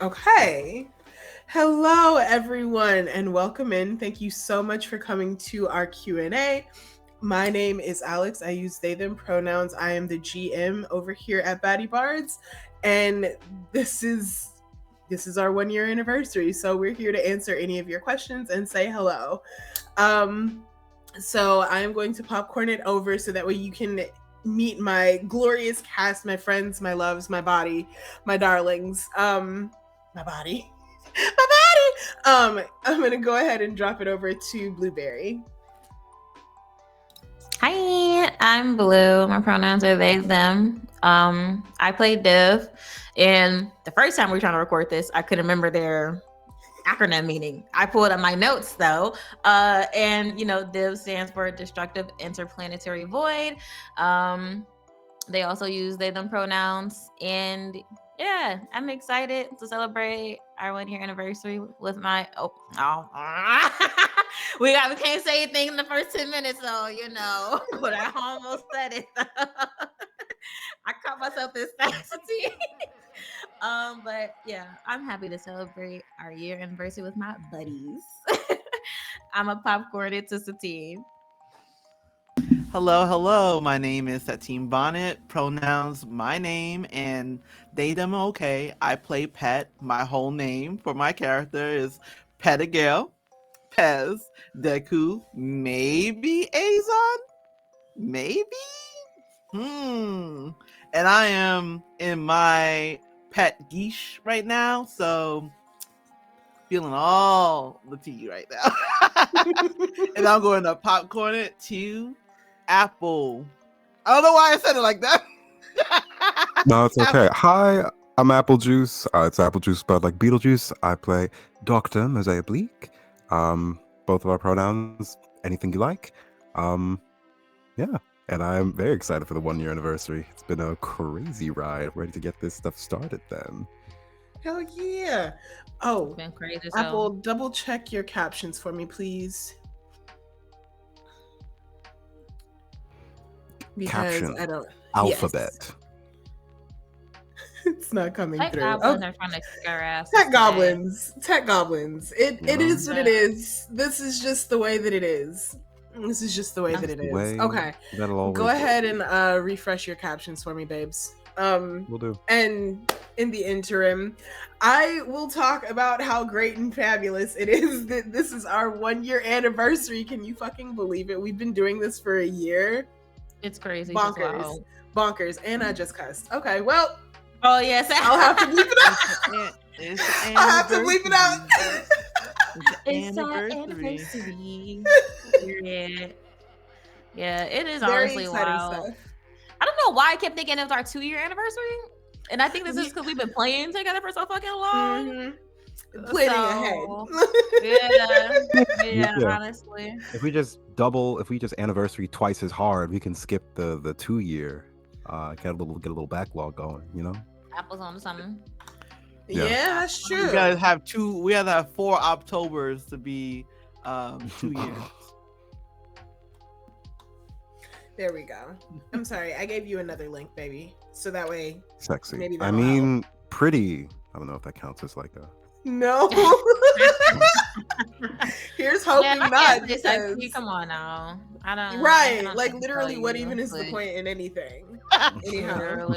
Okay. Hello, everyone, and welcome in. Thank you so much for coming to our Q&A. My name is Alex. I use they, them pronouns. I am the GM over here at BaddieBards, and this is our 1 year anniversary. So we're here to answer any of your questions and say hello. So I am going to popcorn it over so that way you can meet my glorious cast, my friends, my loves, my body, my darlings. My body. My body. I'm gonna go ahead and drop it over to Blueberry. Hi, I'm Blue. My pronouns are they, them. I play Div, and the first time we were trying to record this, I couldn't remember their acronym meaning. I pulled up my notes though, and Div stands for Destructive Interplanetary Void. They also use they, them pronouns, and yeah, I'm excited to celebrate our 1 year anniversary with my we can't say anything in the first 10 minutes though, but I almost said it. I caught myself this sassy. But yeah, I'm happy to celebrate our year anniversary with my buddies. I'm a popcorn it to Satine. Hello. My name is Satine Bonnet. Pronouns my name and they them okay. I play Pet. My whole name for my character is Pettigale, Pez, Deku, maybe Azon, maybe. And I am in my pet geesh right now, so feeling all the tea right now. And I'm going to popcorn it to Apple. I don't know why I said it like that. No, it's okay. Hi, I'm Aepelgeuse. It's Aepelgeuse spelled like Beetlejuice. I play Dr. Mozaeya Bleak. Both of our pronouns, anything you like. Yeah. And I'm very excited for the 1 year anniversary. It's been a crazy ride. Ready to get this stuff started then. Hell yeah. Oh, It's been crazy. Apple, double check your captions for me, please. Because Caption. I don't. Alphabet. Yes. It's not coming Tech through. goblins are trying to kick our ass. Tech goblins. It is what it Yeah. is. This is just the way that it is. This is just the way that it is. Okay. Go ahead and refresh your captions for me, babes. Will do. And in the interim, I will talk about how great and fabulous it is that this is our 1 year anniversary. Can you fucking believe it? We've been doing this for a year. It's crazy. Bonkers. And I just cussed. Okay, well. Oh yes, I'll have to bleep it out. I'll have to bleep it out. It's our anniversary. Yeah, it is Very honestly wild. Stuff. I don't know why I kept thinking it was our 2 year anniversary, and I think this is because we've been playing together for so fucking long. Mm-hmm. Planning ahead. Yeah, honestly. If we just anniversary twice as hard, we can skip the 2 year. Get a little backlog going, Apples on something. Yeah, that's true. We gotta have 4 Octobers to be 2 years. There we go. I'm sorry, I gave you another link, baby. So that way, sexy. Maybe pretty. I don't know if that counts as like a. No. Here's hoping not. Sexy. Come on now. I don't. Right. Like literally, what even is the point in anything? Anyhow.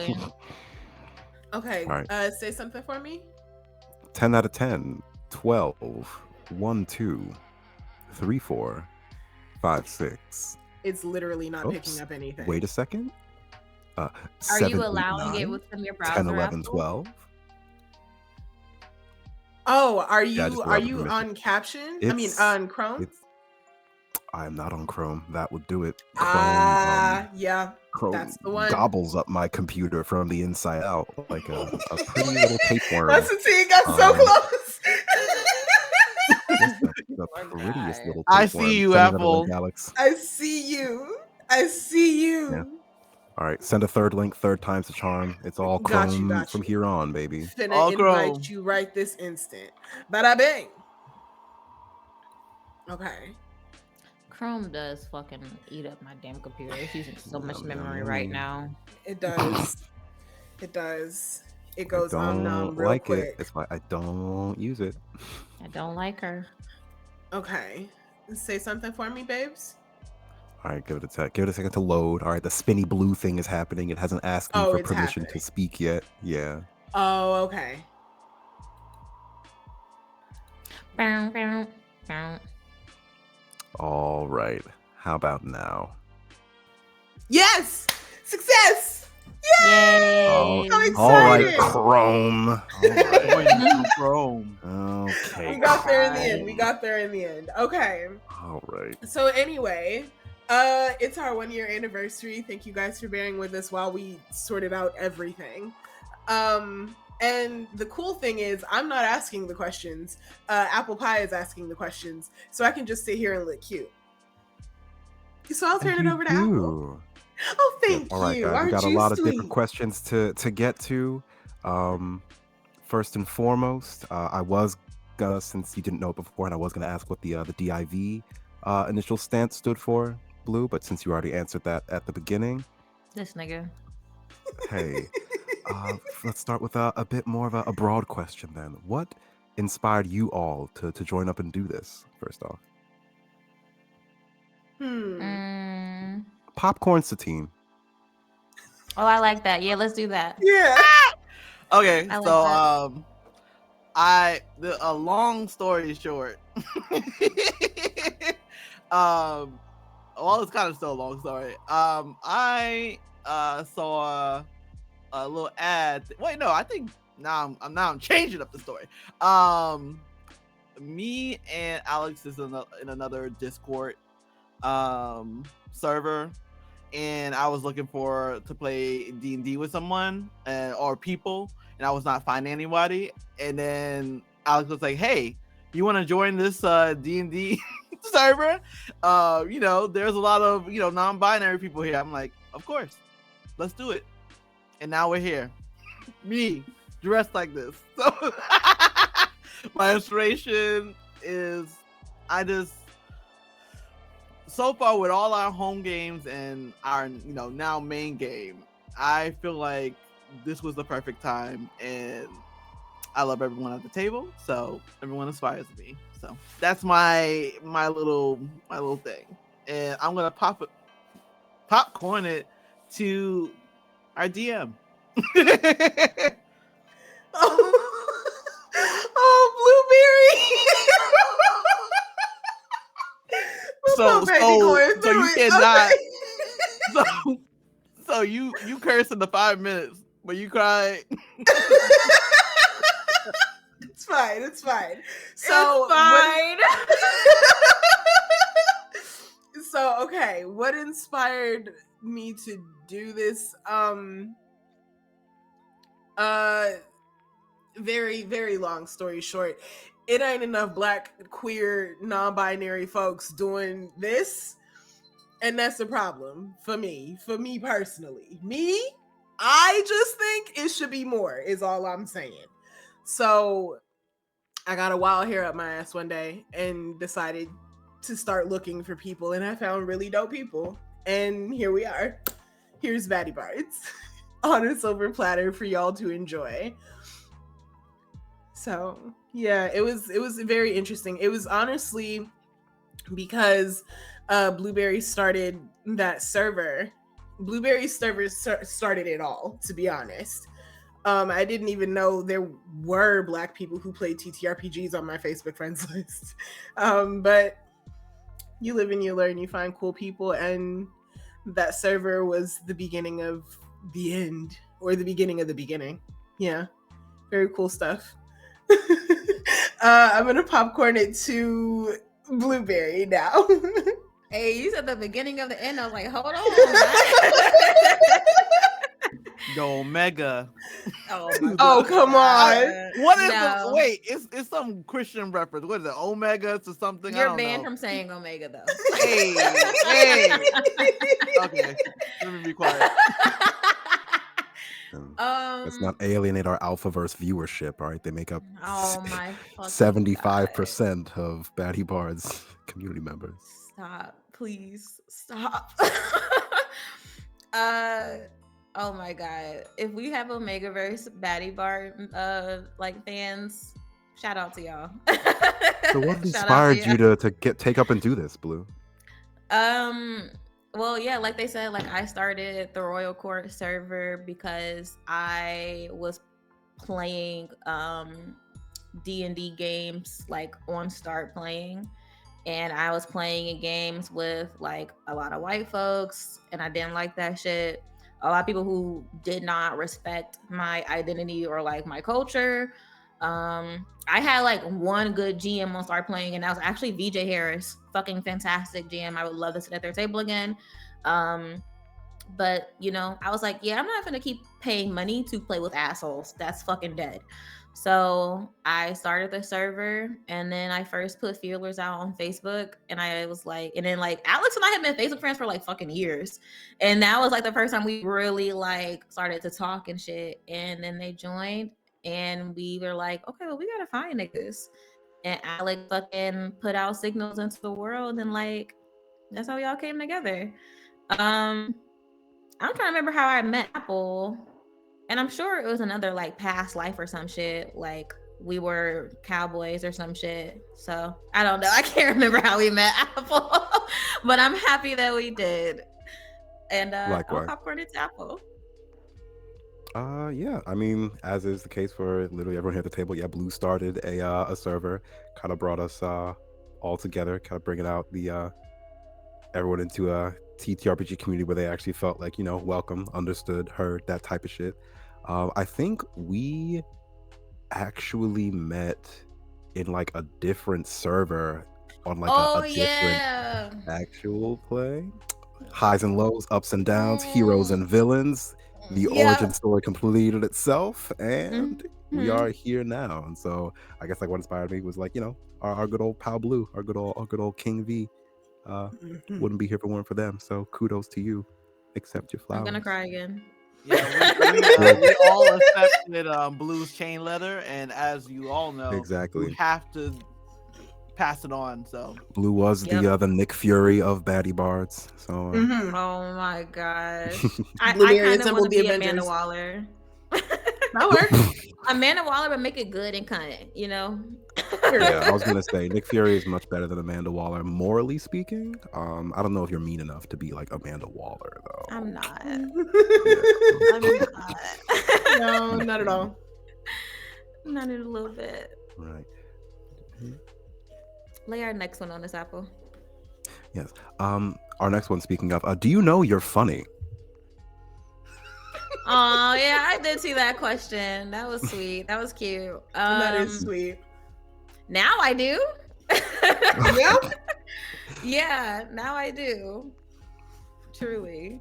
Okay. Right. Say something for me. 10 out of 10. 12. 1, 2, 3, 4, 5, 6. It's literally not picking up anything. Wait a second. Are you allowing 8, 9, it within your browser? 10, 11, 12. Oh, are you on caption? On Chrome? I'm not on Chrome. That would do it. Yeah. Chrome that's the one. Gobbles up my computer from the inside out like a pretty little tapeworm. That's the thing. Got so close. The prettiest little tapeworm. I see you, Apple. I see you. Yeah. All right, send a third link, 3rd time's the charm. It's all Chrome got you. From here on, baby. Finna all invite Chrome. You right this instant. Bada bing. Okay. Chrome does fucking eat up my damn computer. It's using so much memory right now. It does. It does. It I goes nom nom don't real like it. quick. It's why I don't use it. I don't like her. Okay. Say something for me, babes. All right, give it a sec. Give it a second to load. All right, the spinny blue thing is happening. It hasn't asked me Oh, for it's permission to happening. speak yet. Yeah. Oh, okay. Bow, bow, bow. All right. How about now? Yes! Success! Yay! All, I'm all right, excited. Chrome. All right. Pointing to Chrome. Okay. We got there in the Chrome. end. We got there in the end. Okay. All right. So anyway, it's our 1-year anniversary. Thank you guys for bearing with us while we sorted out everything. And the cool thing is I'm not asking the questions. Apple Pie is asking the questions. So I can just sit here and look cute. So I'll turn it over to Apple. Oh, thank All right, you. guys. We Aren't got a you lot of sweet? different questions to get to. First and foremost, I was gonna, since you didn't know it before, and I was gonna ask what the DIV initial stance stood for, Blue. But since you already answered that at the beginning, This nigga. hey, let's start with a bit more of a broad question then. What inspired you all to join up and do this? First off, Popcorn Satine. Oh, I like that. Yeah, let's do that. Yeah. Okay, I like so a long story short, well, it's kind of still a long story. I saw a little ad. Wait, no, I think now I'm changing up the story. Me and Alex is in another Discord server, and I was looking to play D&D with someone or people, and I was not finding anybody. And then Alex was like, "Hey, you want to join this D&D server? There's a lot of non-binary people here." I'm like, "Of course, let's do it." And now we're here, me dressed like this. So my inspiration is so far with all our home games and our now main game, I feel like this was the perfect time, and I love everyone at the table, so everyone inspires me. So that's my little thing, and I'm gonna popcorn it to our DM. Blueberry. So you cannot. So you curse in the 5 minutes, but you cry. It's fine. So it's fine. So okay, what inspired me to do this? Very, very long story short, it ain't enough Black, queer, non-binary folks doing this, and that's the problem for me personally. I just think it should be more, is all I'm saying. So I got a wild hair up my ass one day and decided to start looking for people, and I found really dope people, and here we are. Here's BaddieBards on a silver platter for y'all to enjoy. So yeah, it was very interesting. It was honestly because Blueberry started that server. Blueberry server started it all, to be honest. I didn't even know there were Black people who played TTRPGs on my Facebook friends list. But you live and you learn, you find cool people, and that server was the beginning of the end, or the beginning of the beginning. Yeah, very cool stuff. I'm gonna popcorn it to Blueberry now. Hey, you said the beginning of the end. I was like, hold on. The Omega. Oh, come on. What is the wait? It's some Christian reference. What is it? Omega to something? You're banned from saying Omega, though. Hey. Okay, let me be quiet. Let's not alienate our Alphaverse viewership. All right, they make up 75% of BaddieBards community members. Stop, please stop. Oh my god! If we have Omegaverse BaddieBard like fans, shout out to y'all. So what Shout out to inspired you to take up and do this, Blue? Um, well, yeah, like they said, like I started the Royal Court server because I was playing D&D games like on Start Playing, and I was playing in games with like a lot of white folks, and I didn't like that shit. A lot of people who did not respect my identity or like my culture. I had like one good GM on Start Playing, and that was actually VJ Harris, fucking fantastic GM. I would love to sit at their table again. But you know, I was like, yeah, I'm not gonna keep paying money to play with assholes. That's fucking dead. So I started the server, and then I first put feelers out on Facebook, and I was like, and then like Alex and I have been Facebook friends for like fucking years, and that was like the first time we really like started to talk and shit. And then they joined, and we were like, okay, well, we gotta find niggas. And Alex fucking put out signals into the world, and like that's how we all came together. I'm trying to remember how I met Apple, and I'm sure it was another like past life or some shit. Like we were cowboys or some shit. So I don't know. I can't remember how we met Apple, but I'm happy that we did. And I'll Likewise. popcorn it to Apple. Yeah. I mean, as is the case for literally everyone here at the table, yeah, Blue started a server, kind of brought us all together, kind of bringing out the everyone into a TTRPG community where they actually felt like, you know, welcome, understood, heard, that type of shit. I think we actually met in like a different server on like a different actual play. Highs and lows, ups and downs, heroes and villains. The origin story completed itself, and we are here now. And so I guess like what inspired me was like, you know, our good old pal Blue, our good old King V. Wouldn't be here if it weren't for them. So kudos to you. Accept your flowers. I'm gonna cry again. Yeah, we all accepted Blue's chain letter, and as you all know, exactly, you have to pass it on. So Blue was the Nick Fury of BaddieBards. So oh my gosh, I kind of want to be Amanda Waller. That works. Amanda Waller, but make it good and kind, you know. Yeah, I was gonna say Nick Fury is much better than Amanda Waller, morally speaking. I don't know if you're mean enough to be like Amanda Waller, though. I'm not. I'm not. No, not at all. Not in a little bit. Right. Lay our next one on this, Apple. Yes. Our next one. Speaking of, do you know you're funny? Oh yeah, I did see that question. That was sweet. That was cute. That is sweet. Now I do. Yeah. Yeah, now I do. Truly.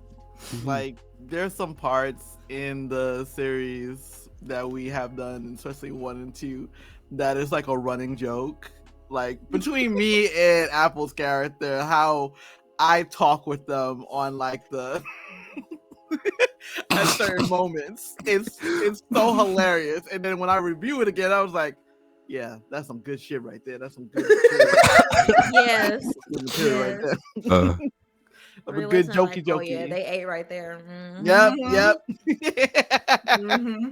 Like there's some parts in the series that we have done, especially 1 and 2, that is like a running joke. Like between me and Apple's character, how I talk with them on like the at certain moments. It's so hilarious. And then when I review it again, I was like, yeah, that's some good shit right there. That's some good yes. Right there. A good jokey like, jokey. Oh, yeah, they ate right there. Mm-hmm. Yep. Mm-hmm.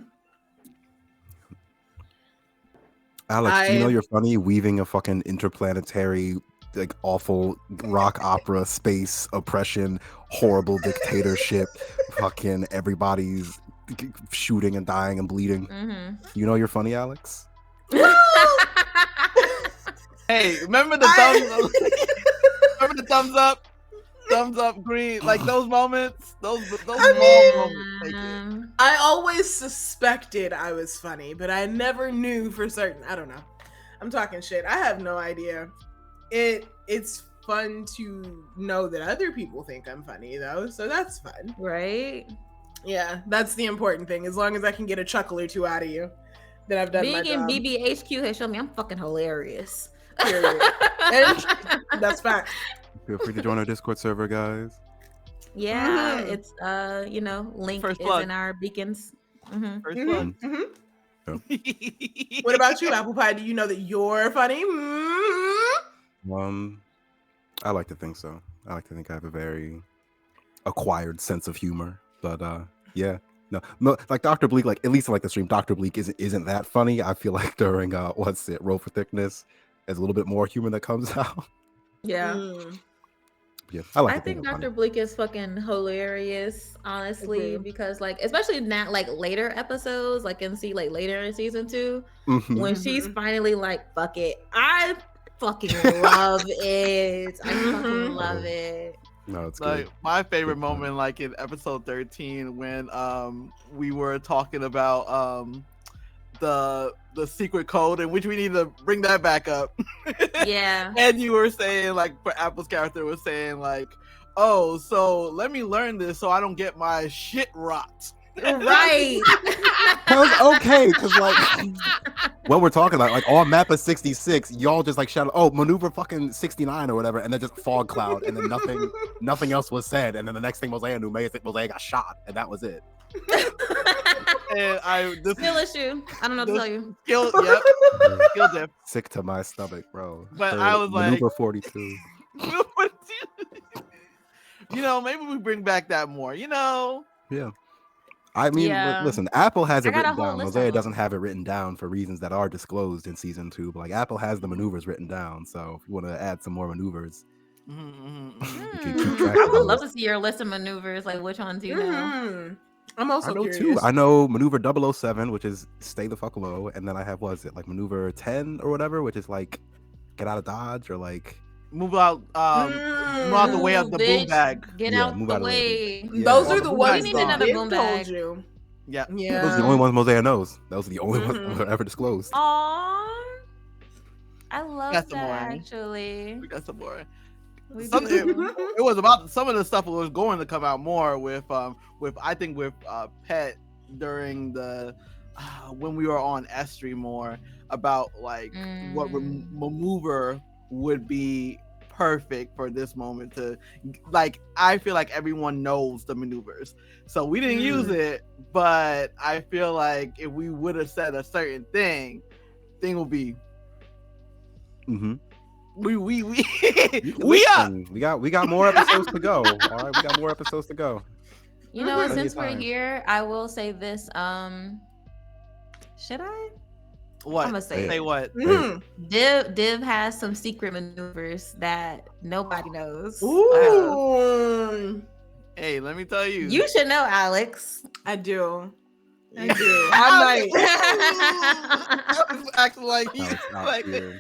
Alex, do you know you're funny weaving a fucking interplanetary, like awful rock opera, space oppression, horrible dictatorship, fucking everybody's shooting and dying and bleeding. Mm-hmm. You know you're funny, Alex? Hey, remember the thumbs up? Remember the thumbs up? Thumbs up, green, like those moments, those small moments. I always suspected I was funny, but I never knew for certain. I don't know. I'm talking shit. I have no idea. It's fun to know that other people think I'm funny though, so that's fun. Right? Yeah, that's the important thing. As long as I can get a chuckle or two out of you, then I've done my job. Being in BBHQ has shown me I'm fucking hilarious. Period. And that's fact. Feel free to join our Discord server, guys. Yeah, it's link First is plug. in our beacons. Mm-hmm. First plug. Mm-hmm. What about you, Apple Pie? Do you know that you're funny? I like to think so. I like to think I have a very acquired sense of humor, but Yeah. No, like Dr. Bleak, like at least like the stream, Dr. Bleak isn't that funny. I feel like during Roll for Thickness, there's a little bit more humor that comes out. Yeah. Yeah, I like I to think think I'm Dr. funny. Bleak is fucking hilarious, honestly, Agree. because like especially not like later episodes, like like later in season 2, Mhm. when she's finally like, fuck it. I fucking love it. I fucking love it. No, it's Like good. my favorite Good time. moment, like in episode 13, when we were talking about the secret code, in which we need to bring that back up. Yeah. And you were saying, like, for Apple's character was saying, like, oh, so let me learn this so I don't get my shit rot. Right. Okay, because like what we're talking about, like on map of 66, y'all just like shout, oh, maneuver fucking 69 or whatever, and then just fog cloud, and then nothing else was said, and then the next thing Mozaeya knew, Mozaeya got shot, and that was it. And Skill issue. I don't know what to tell you. Skill diff. Sick to my stomach, bro. But I was like, maneuver 42. Maybe we bring back that more. Yeah. I mean, Yeah. listen, Apple has it I got a written whole down. list of Mozaeya them. doesn't have it written down for reasons that are disclosed in season 2, but like Apple has the maneuvers written down. So if you want to add some more maneuvers, you can keep track I of would those. love to see your list of maneuvers. Like, which ones do you know? I'm also I know curious. too. I know maneuver 007, which is stay the fuck low, and then I have like maneuver 10 or whatever, which is like get out of dodge or like move out the way of the boom Bitch, bag. Get Yeah, out move the out of the way. way. Yeah. Those Well, are the the boom ones bag's need gone. another Viv boom told bag. you. Yeah. Yeah. Those are the only ones Mozaeya knows. Those are the only ones that were ever disclosed. Aww. I love Got some that more. actually. We got some more. We Some- do. It was about some of the stuff was going to come out more with Pet during the when we were on Estri more about like what maneuver would be perfect for this moment to like. I feel like everyone knows the maneuvers, so we didn't use it, but I feel like if we would have said a certain thing will be we got more episodes to go. All right, we got more episodes to go. You know what? Plenty Since of we're time. here, I will say this. Should I? what? I'm gonna say Say it. what? Div has some secret maneuvers that nobody knows. Ooh. Hey, let me tell you. You should know, Alex. I do. I Yeah. do. I I was acting like he's Alex out like. here.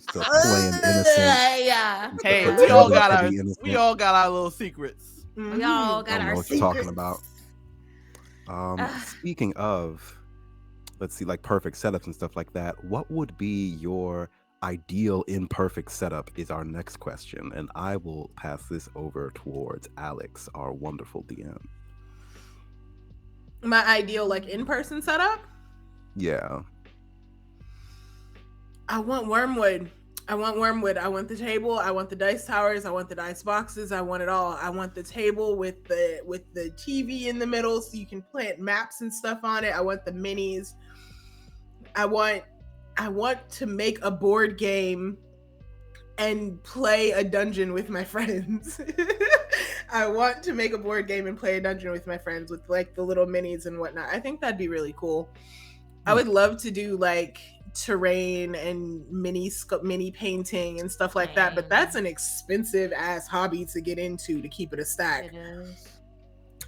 Still playing innocent. Yeah. Hey, Yeah. we all Pretending to be got our little secrets. We all I got don't know our what you're talking secrets. about. Speaking of, let's see, like perfect setups and stuff like that. What would be your ideal imperfect setup? Is our next question, and I will pass this over towards Alex, our wonderful DM. My ideal like in-person setup. Yeah. I want wormwood. I want the table. I want the dice towers. I want the dice boxes. I want it all. I want the table with the TV in the middle so you can plant maps and stuff on it. I want the minis. I want to make a board game and play a dungeon with my friends. I want to make a board game and play a dungeon with my friends with like the little minis and whatnot. I think that'd be really cool. I would love to do like terrain and mini painting and stuff like that, but that's an expensive ass hobby to get into to keep it a stack. It is.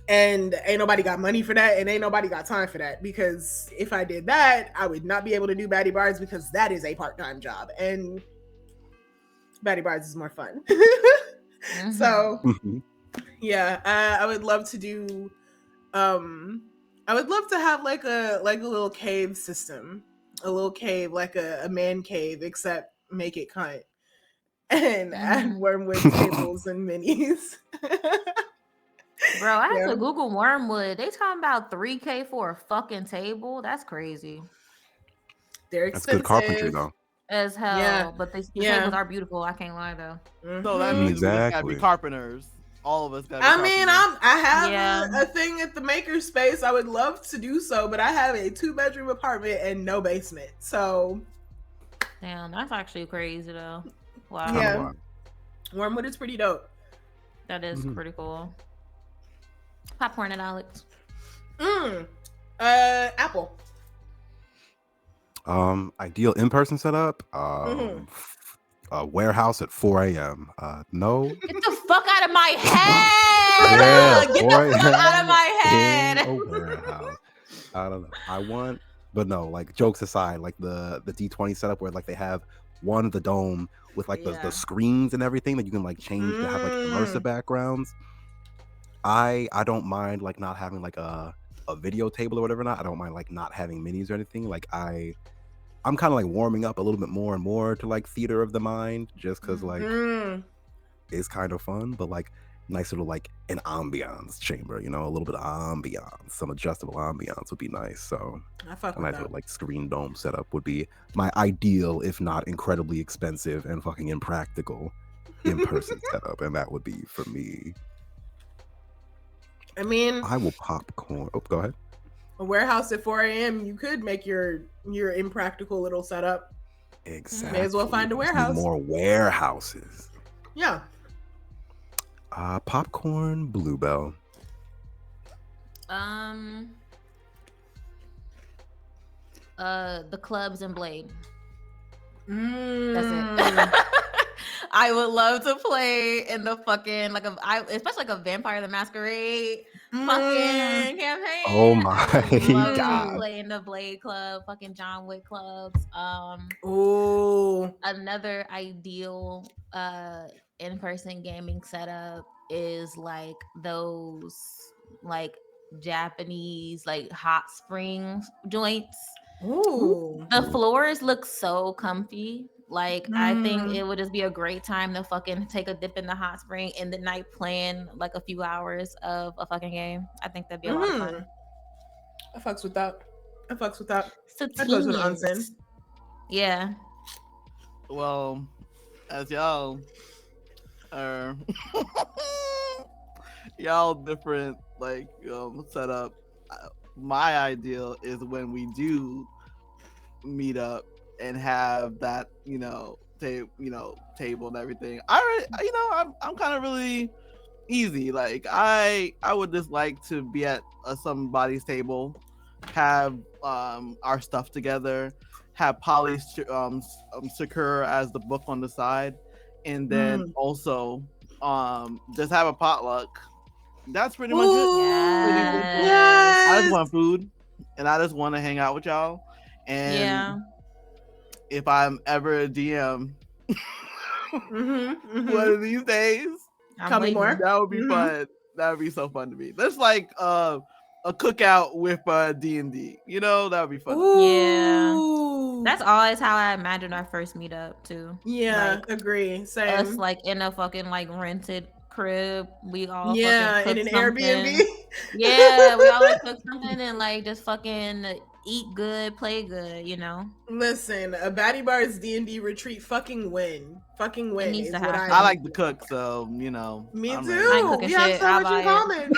And ain't nobody got money for that, and ain't nobody got time for that, because if I did that, I would not be able to do BaddieBards because that is a part-time job, and BaddieBards is more fun. So yeah, I would love to do I would love to have like a little cave system, a little cave, like a man cave, except make it cunt and add wormwood tables and minis. Bro, I had to Google wormwood. They talking about $3K for a fucking table. That's crazy. They're That's expensive. good carpentry, though. As hell. Yeah. But the tables are beautiful. I can't lie though. So that means we just gotta Exactly. be carpenters. All of us gotta be I mean, carpenters. I have a thing at the maker space. I would love to do so, but I have a 2-bedroom apartment and no basement. So Damn, that's actually crazy though. Wow. yeah, wormwood is pretty dope. That is pretty cool. Popcorn and Alex. Apple. Ideal in-person setup. Mhm. A warehouse at 4 a.m. No. Get the fuck out of my head! Yeah, Get 4 the fuck out of my in head! a warehouse. I don't know. But no, like jokes aside, like the D20 setup where like they have one of the dome with like the screens and everything that you can like change to have like immersive backgrounds. I don't mind like not having like a video table or whatever. Not I don't mind like not having minis or anything. Like I'm kind of like warming up a little bit more and more to like theater of the mind, just because like it's kind of fun, but like nice little like an ambiance chamber, you know, a little bit of ambiance, some adjustable ambiance would be nice. So I fuck a with nice that. little like screen dome setup would be my ideal, if not incredibly expensive and fucking impractical in-person setup, and that would be for me. I mean, I will popcorn. Oh, go ahead. a warehouse at 4 a.m. You could make your impractical little setup. Exactly. May as well find a We just need warehouse. more warehouses. Yeah. Popcorn, Bluebell. The clubs and Blade. That's That's it. I would love to play in the fucking especially like a Vampire the Masquerade fucking campaign. Oh my I would love God. to play in the Blade Club, fucking John Wick clubs. Ooh. Another ideal in-person gaming setup is like those like Japanese like hot springs joints. Ooh. The floors look so comfy. Like I think it would just be a great time to fucking take a dip in the hot spring in the night playing like a few hours of a fucking game. I think that'd be a lot of fun. I fucks with that. That goes with an Satinas. onsen. Yeah. Well, as y'all are y'all different like setup. My ideal is when we do meet up and have that table and everything. I'm kind of really easy. Like I would just like to be at somebody's table, have our stuff together, have Polly secure as the book on the side, and then also just have a potluck. That's pretty much it. Yes. I just want food and I just want to hang out with y'all. And Yeah. if I'm ever a DM one of these days, Tell me more. that would be fun. That would be so fun to me. That's like a cookout with D&D. You know, that would be fun. Yeah. That's always how I imagined our first meetup too. Yeah, like, agree. Same. Us like in a fucking like rented crib. We all fucking cook in an something. Airbnb. Yeah, we all like cook something and like just fucking eat good, play good, you know. Listen, a BaddieBards D&D retreat fucking win. Fucking win needs is to what happen. I I like to cook, so you know. Me I'm too. ready. I ain't cooking We have shit. so I'll much in buy common.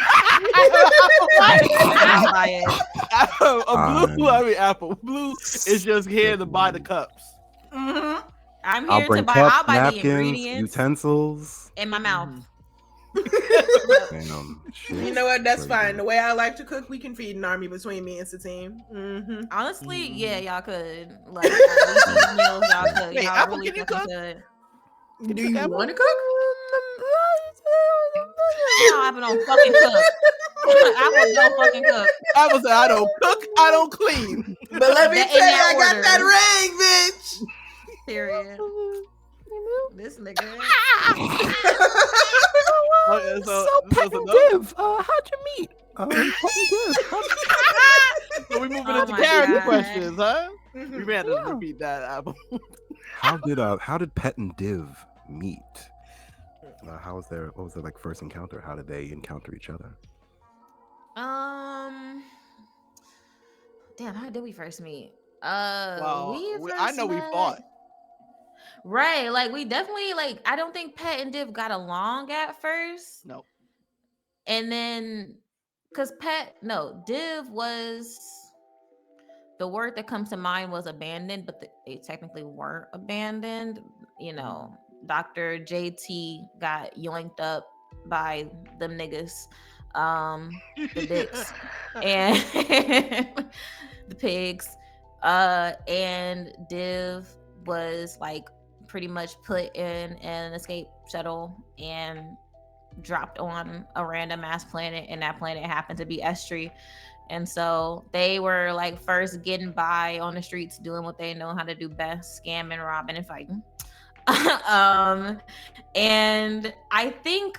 I'll buy it. Apple. Blue is just here to buy the cups. Mm-hmm. I'm I'll here bring to buy. cups, I'll buy the napkins, ingredients utensils. in my mouth. You know what? That's fine. The way I like to cook, we can feed an army between me and Satine. Honestly, yeah, y'all could. Like, at least these meals, y'all could. Wait, y'all Apple, really can you fucking cook? could. Do you want to cook? No, Apple don't fucking cook. Apple don't fucking cook. Apple said, I don't cook, I don't clean. But let me That- tell in you, that I got order. that ring, bitch. Period. This nigga. Div, how'd you meet? So we moving Oh into my character God. questions, huh? We may have to repeat that, Apple. How did Pet and Div meet? What was their like first encounter? How did they encounter each other? Damn, how did we first meet? Well, we I know we fought. Right, like we definitely like. I don't think Pet and Div got along at first. No. And then, cause Div was the word that comes to mind was abandoned, but they technically weren't abandoned. You know, Dr. JT got yoinked up by them niggas. the dicks, and the pigs. And Div was like pretty much put in an escape shuttle and dropped on a random ass planet, and that planet happened to be Estri. And so they were like first getting by on the streets doing what they know how to do best, scamming, robbing, and fighting. And I think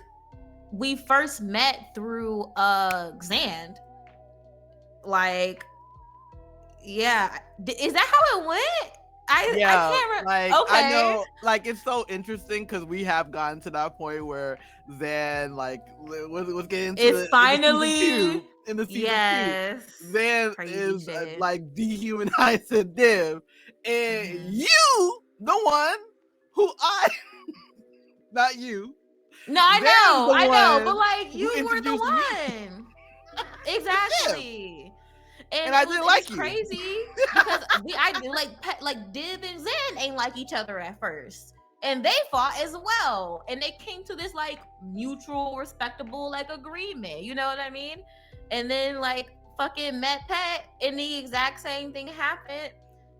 we first met through Xand. Like, yeah, is that how it went? I can't remember. Like, okay. I know, like, it's so interesting because we have gotten to that point where Zan, like, was getting into it's finally in the season yes, 2. Zan crazy is shit. like dehumanizing Div, and you, the one who not you. No, I know, but like you who were the introduced one. Exactly. And I didn't like you. Crazy because like Div and Zen ain't like each other at first, and they fought as well, and they came to this like mutual, respectable like agreement. You know what I mean? And then like fucking met Pet, and the exact same thing happened,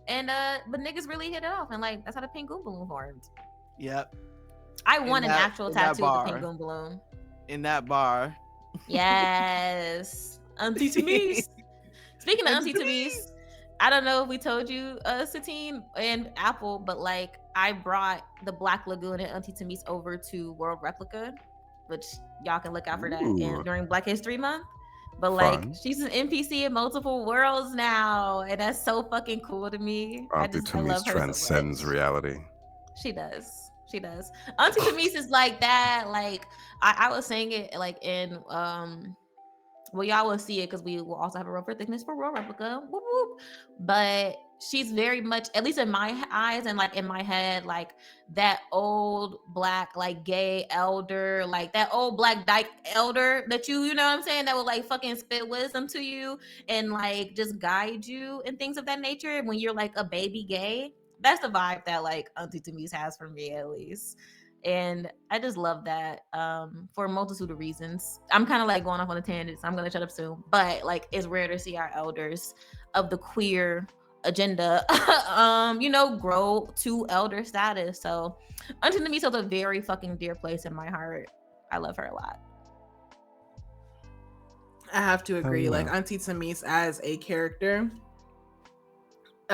and but niggas really hit it off, and like that's how the Pingoon balloon formed. Yep. I want an actual tattoo of the Pingoon balloon. In that bar. Yes. Auntie Tamise. Speaking of Auntie Tamise, I don't know if we told you, Satine and Apple, but like I brought the Black Lagoon and Auntie Tamise over to World Replica, which y'all can look out for that during Black History Month. But like she's an NPC in multiple worlds now, and that's so fucking cool to me. Auntie Tamise transcends reality. She does. Auntie Tamise is like that. Like I was saying it like in well, y'all will see it because we will also have a roper thickness for World Replica. Whoop, whoop. But she's very much, at least in my eyes and like in my head, like that old black, like gay elder, like that old black dyke elder that you know what I'm saying? That would like fucking spit wisdom to you and like just guide you and things of that nature when you're like a baby gay. That's the vibe that like Auntie Tamise has for me, at least. And I just love that for a multitude of reasons. I'm kind of like going off on a tangent, so I'm going to shut up soon. But like, it's rare to see our elders of the queer agenda, grow to elder status. So Auntie Tamise holds a very fucking dear place in my heart. I love her a lot. I have to agree. Like Auntie Tamise as a character.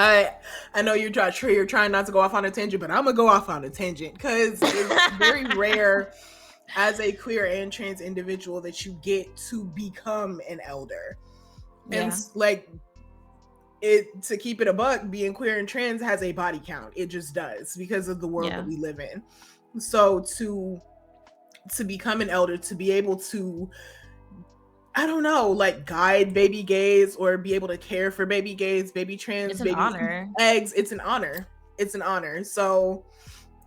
I know you're trying not to go off on a tangent, but I'm gonna go off on a tangent because it's very rare as a queer and trans individual that you get to become an elder. Yeah. And like to keep it a buck, being queer and trans has a body count. It just does because of the world that we live in. So to become an elder, to be able to, I don't know, like guide baby gays or be able to care for baby gays, baby trans, baby eggs. It's an honor. It's an honor. So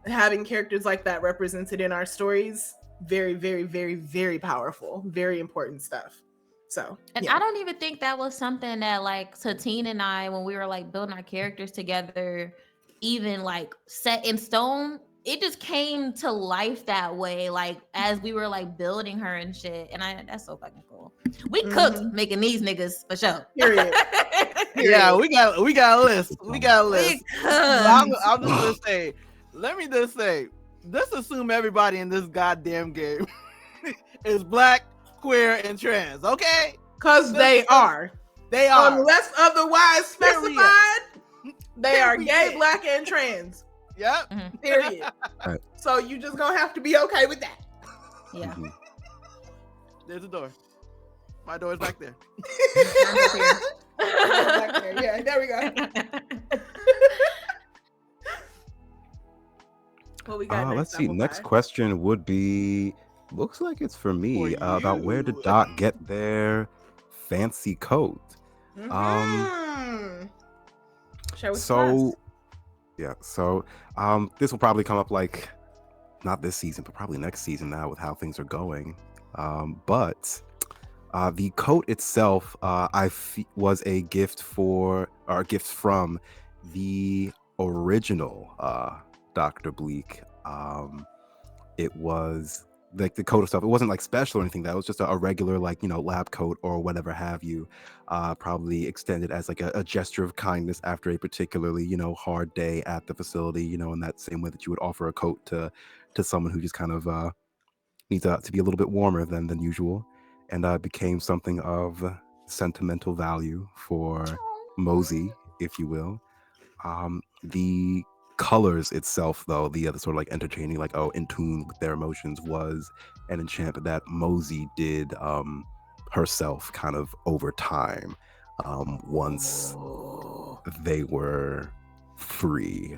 having characters like that represented in our stories, very, very, very, very powerful, very important stuff. So, and I don't even think that was something that like Satine and I, when we were like building our characters together, even like set in stone. It just came to life that way, like as we were like building her and shit. And that's so fucking cool. We cooked making these niggas for sure. Period. Yeah, we got a list. We got a list. I'm just gonna say, let me just say, let's assume everybody in this goddamn game is black, queer, and trans, okay? Because they are. They are. Unless otherwise specified, they are gay, black, and trans. Yep. Period. Right. So you just gonna have to be okay with that. Yeah. There's a door. My door is back there. Back there. Yeah, there we go. What we got next? Let's see. Next question would be, looks like it's for me, about where did Dot get their fancy coat? So this will probably come up like not this season, but probably next season now with how things are going. But the coat itself, was a gift from the original Dr. Bleak. It was like the coat stuff. It wasn't like special or anything. That was just a regular like lab coat or whatever have you. Probably extended as like a gesture of kindness after a particularly hard day at the facility. In that same way that you would offer a coat to someone who just kind of needs to be a little bit warmer than usual, and became something of sentimental value for Mosey, if you will. The colors itself, though, the other sort of like entertaining, like in tune with their emotions, was an enchantment that Mosey did herself, kind of over time. Once they were free.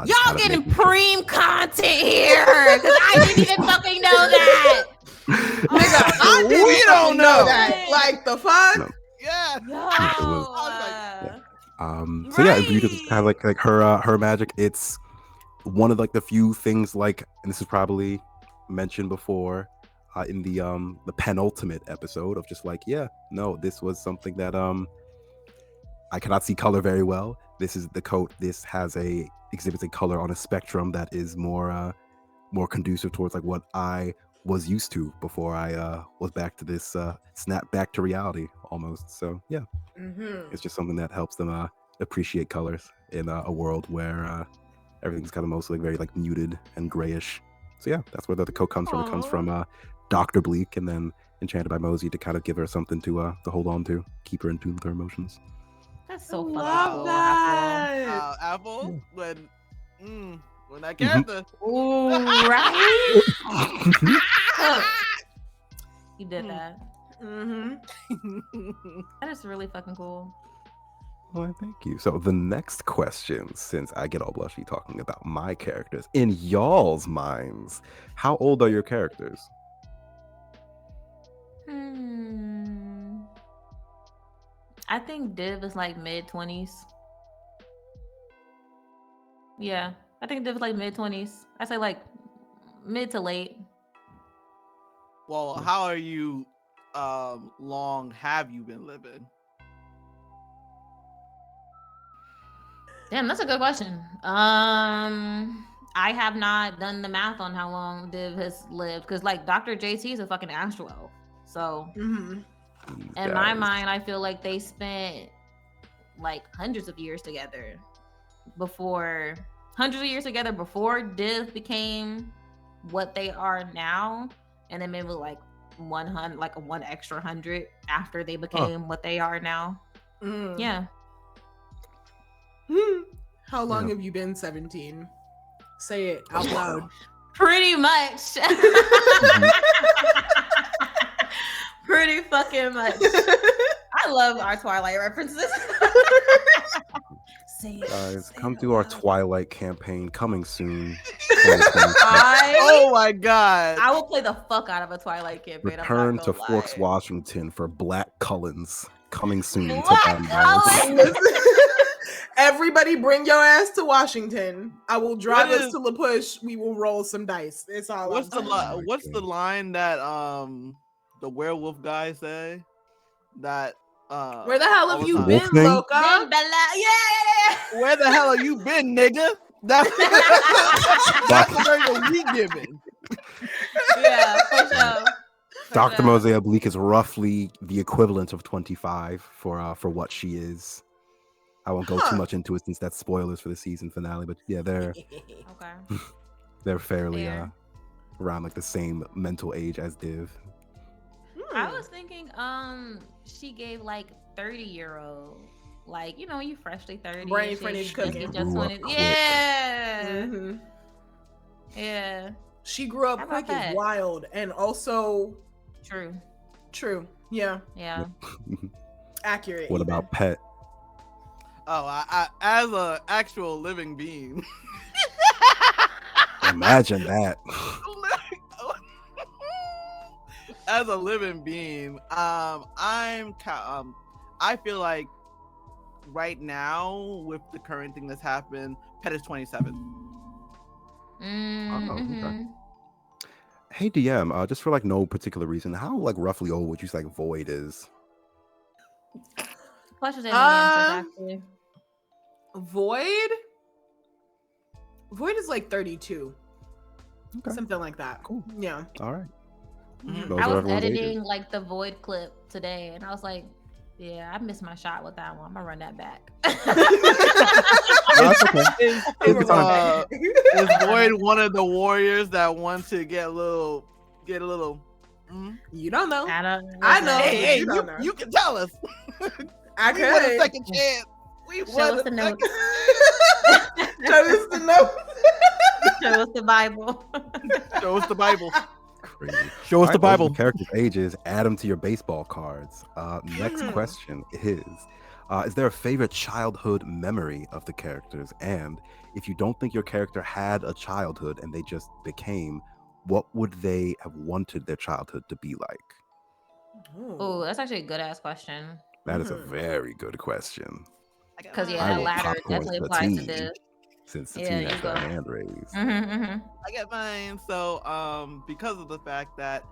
Y'all getting preem content here because I didn't even fucking know that. Nigga, I didn't We don't know that. Like the fuck? No. Yeah. So yeah, Vita is kind of like her magic. It's one of like the few things, like, and this is probably mentioned before in the penultimate episode of just like, yeah, no, this was something that I cannot see color very well. This is the coat. This exhibits a color on a spectrum that is more conducive towards like what I was used to before I was back to this snap back to reality almost. So yeah, it's just something that helps them appreciate colors in a world where everything's kind of mostly very like muted and grayish. So yeah, that's where the coat comes from. It comes from Dr. Bleak, and then enchanted by Mosey to kind of give her something to hold on to, keep her in tune with her emotions. That's so fucking love cool. that. Apple, when that character. Ooh, right? You did that. That is really fucking cool. Well, thank you. So the next question, since I get all blushy talking about my characters, in y'all's minds, how old are your characters? I think Div is like mid-20s. Yeah, I think Div is like mid-20s. I say like mid to late. Well, how are you? Long have you been living? Damn, that's a good question. I have not done the math on how long Div has lived, because like Dr. JT is a fucking astro elf. So in my mind, I feel like they spent like hundreds of years together before Div became what they are now, and then maybe like 100, like one extra 100 after they became what they are now. Yeah. How long have you been 17? Say it out loud. Pretty much. Pretty fucking much. I love our Twilight references. Guys, come through our Twilight campaign coming soon. Oh my god! I will play the fuck out of a Twilight campaign. Return to Forks, Washington for Black Cullens coming soon. Everybody bring your ass to Washington. I will drive us to La Push. We will roll some dice. It's all. What's the line that the werewolf guy say? That where the hell have you been, Loca? Yeah. Where the hell have you been, nigga? That's the version we giving. Yeah, for sure. Dr. Mozaeya Bleak is roughly the equivalent of 25 for what she is. I won't go too much into it since that's spoilers for the season finale, but yeah, they're fairly around like the same mental age as Div. I was thinking she gave like 30-year-old, like, you know, you freshly 30, brain frontage cooking. Yeah. Yeah. She grew up quick as wild, and also true. Yeah. Accurate. What about Pet? Oh, I as a actual living being. Imagine that. As a living being, I feel like right now with the current thing that's happened, Pet is 27. Okay. Hey DM, just for like no particular reason, how like roughly old would you say like Void is? Void is like 32. Okay. Something like that. Cool. Yeah. All right. Mhm. Those I are was everyone's editing ages. like the void clip today, and I was like, yeah, I missed my shot with that one. I'm gonna run that back. No, it's okay. Is Take your time. is Void one of the warriors that want to get a little? Mhm. You don't know. I don't. I know. Hey, hey, You don't know. you can tell us. I We want a could. second chance. We Show want us a the second notes. Show us the note. Show us the Bible. Show us the Bible. Crazy. Show us All the right, those are Bible. characters' ages. Add them to your baseball cards. Next question is there a favorite childhood memory of the characters? And if you don't think your character had a childhood and they just became, what would they have wanted their childhood to be like? Oh, that's actually a good ass question. That is a very good question. Because I that will ladder popcorn definitely the applies to team this. since the Yeah, team you has go. their hand raised. I get mine. So, because of the fact that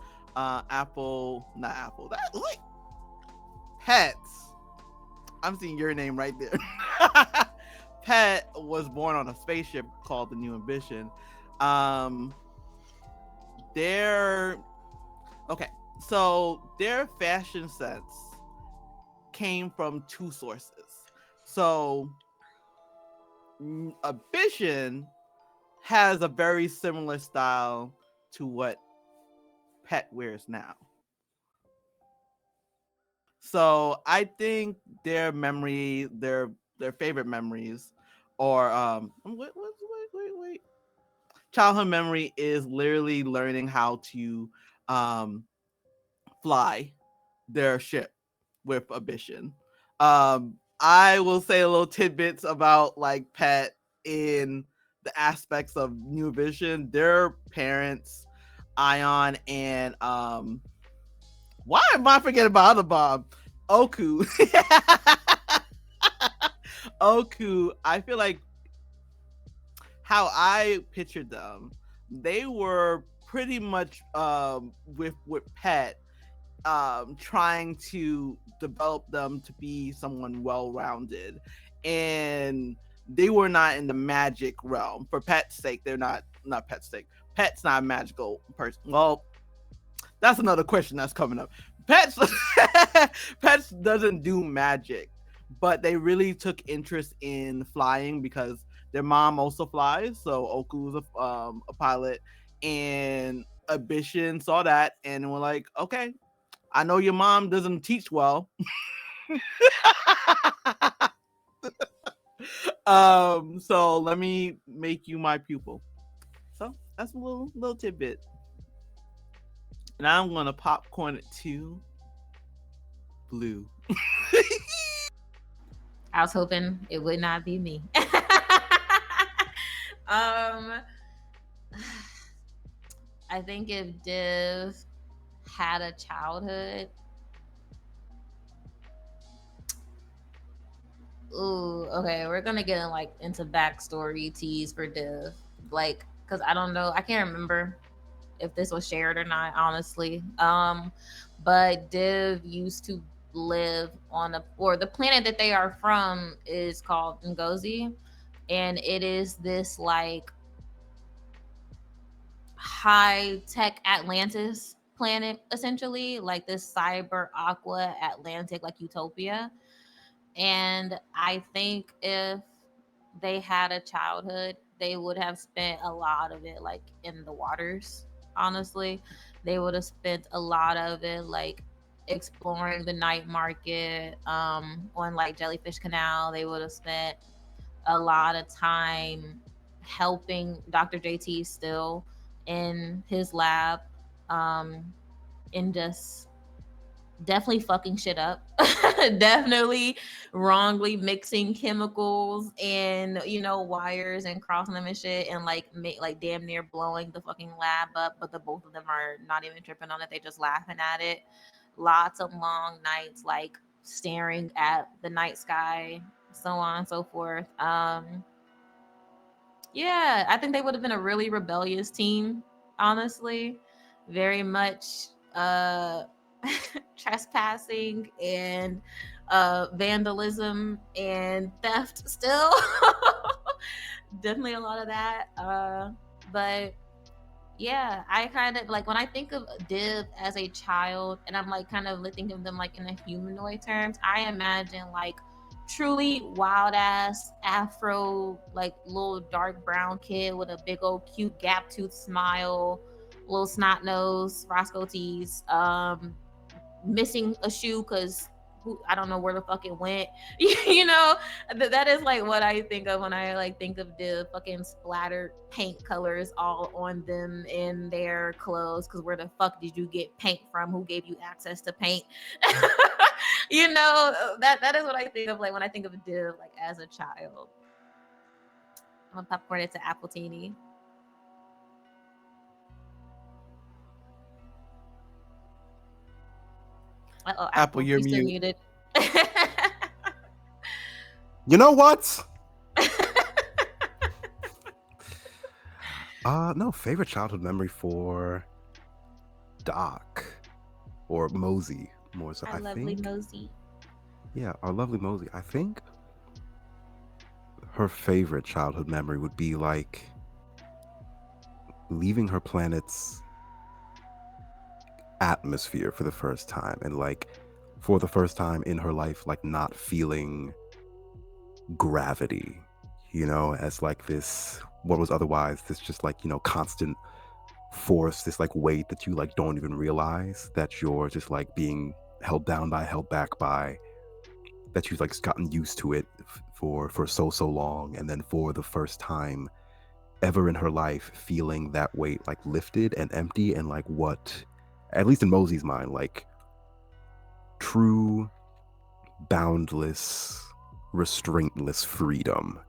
Pets. I'm seeing your name right there. Pet was born on a spaceship called the New Ambition. So their fashion sense came from two sources. So Ambition has a very similar style to what Pet wears now. So I think their favorite memories, or wait. Childhood memory is literally learning how to fly their ship with Ambition. I will say a little tidbits about like Pet in the aspects of New Ambition. Their parents, Ion and why am I forgetting about other Bob? Oku. Oku, I feel like how I pictured them, they were pretty much with Pet trying to develop them to be someone well-rounded, and they were not in the magic realm. For Pet's sake, they're not Pet's sake. Pet's not a magical person. Well, that's another question that's coming up. Pets doesn't do magic, but they really took interest in flying because their mom also flies. So Oku's a pilot, and Ambition saw that and were like, okay, I know your mom doesn't teach well. So let me make you my pupil. So that's a little tidbit. And I'm gonna popcorn it to Blue. I was hoping it would not be me. I think if Div had a childhood, ooh, okay, we're gonna get into backstory teas for Div, because I don't know, I can't remember if this was shared or not, honestly. But Div used to live on the planet that they are from is called Ngozi, and it is this high tech Atlantis planet, essentially, like this cyber aqua Atlantic, like utopia. And I think if they had a childhood, they would have spent a lot of it in the waters. Honestly, they would have spent a lot of it exploring the night market on Jellyfish Canal. They would have spent a lot of time helping Dr. JT still in his lab, and just definitely fucking shit up. Definitely wrongly mixing chemicals and wires and crossing them and shit, and damn near blowing the fucking lab up, but the both of them are not even tripping on it. They just laughing at it. Lots of long nights staring at the night sky, so on and so forth. Yeah, I think they would have been a really rebellious team, honestly. Very much trespassing and vandalism and theft still. Definitely a lot of that. But Yeah, I kind of like when I think of Div as a child, and I'm like kind of thinking of them like in a humanoid terms. I imagine like truly wild ass Afro, like little dark brown kid with a big old cute gap tooth smile, little snot nose, Roscoe teeth, missing a shoe because I don't know where the fuck it went. You know, that is like what I think of when I like think of the fucking splattered paint colors all on them in their clothes. Because where the fuck did you get paint from? Who gave you access to paint? You know, that is what I think of like when I think of Div like as a child. I'm gonna popcorn it to Apple Teeny. Uh-oh, Apple, you're still muted. muted. You know what? No, favorite childhood memory for Doc or Mosey more so. Our lovely Mosey. Yeah, our lovely Mosey. I think her favorite childhood memory would be like leaving her planet's atmosphere for the first time, and like for the first time in her life, like not feeling gravity, you know, as like this, what was otherwise this just like, you know, constant force, this like weight that you like don't even realize that you're just like being held back by, that you've like gotten used to it for so long, and then for the first time ever in her life feeling that weight like lifted and empty, and like what, at least in Mosey's mind, like true boundless restraintless freedom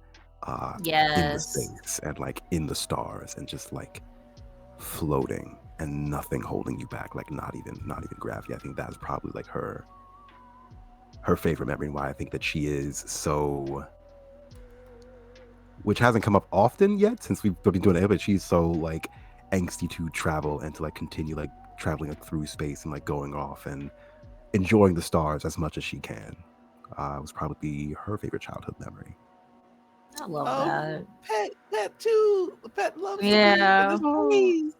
in the space and like in the stars, and just like floating and nothing holding you back, like not even gravity. I think that's probably like her favorite memory, and why I think that she is so, which hasn't come up often yet since we've been doing it, but she's so like angsty to travel and to like continue like traveling like through space and like going off and enjoying the stars as much as she can. Was probably her favorite childhood memory. I love that. Pet too. Pet loves Yeah. to be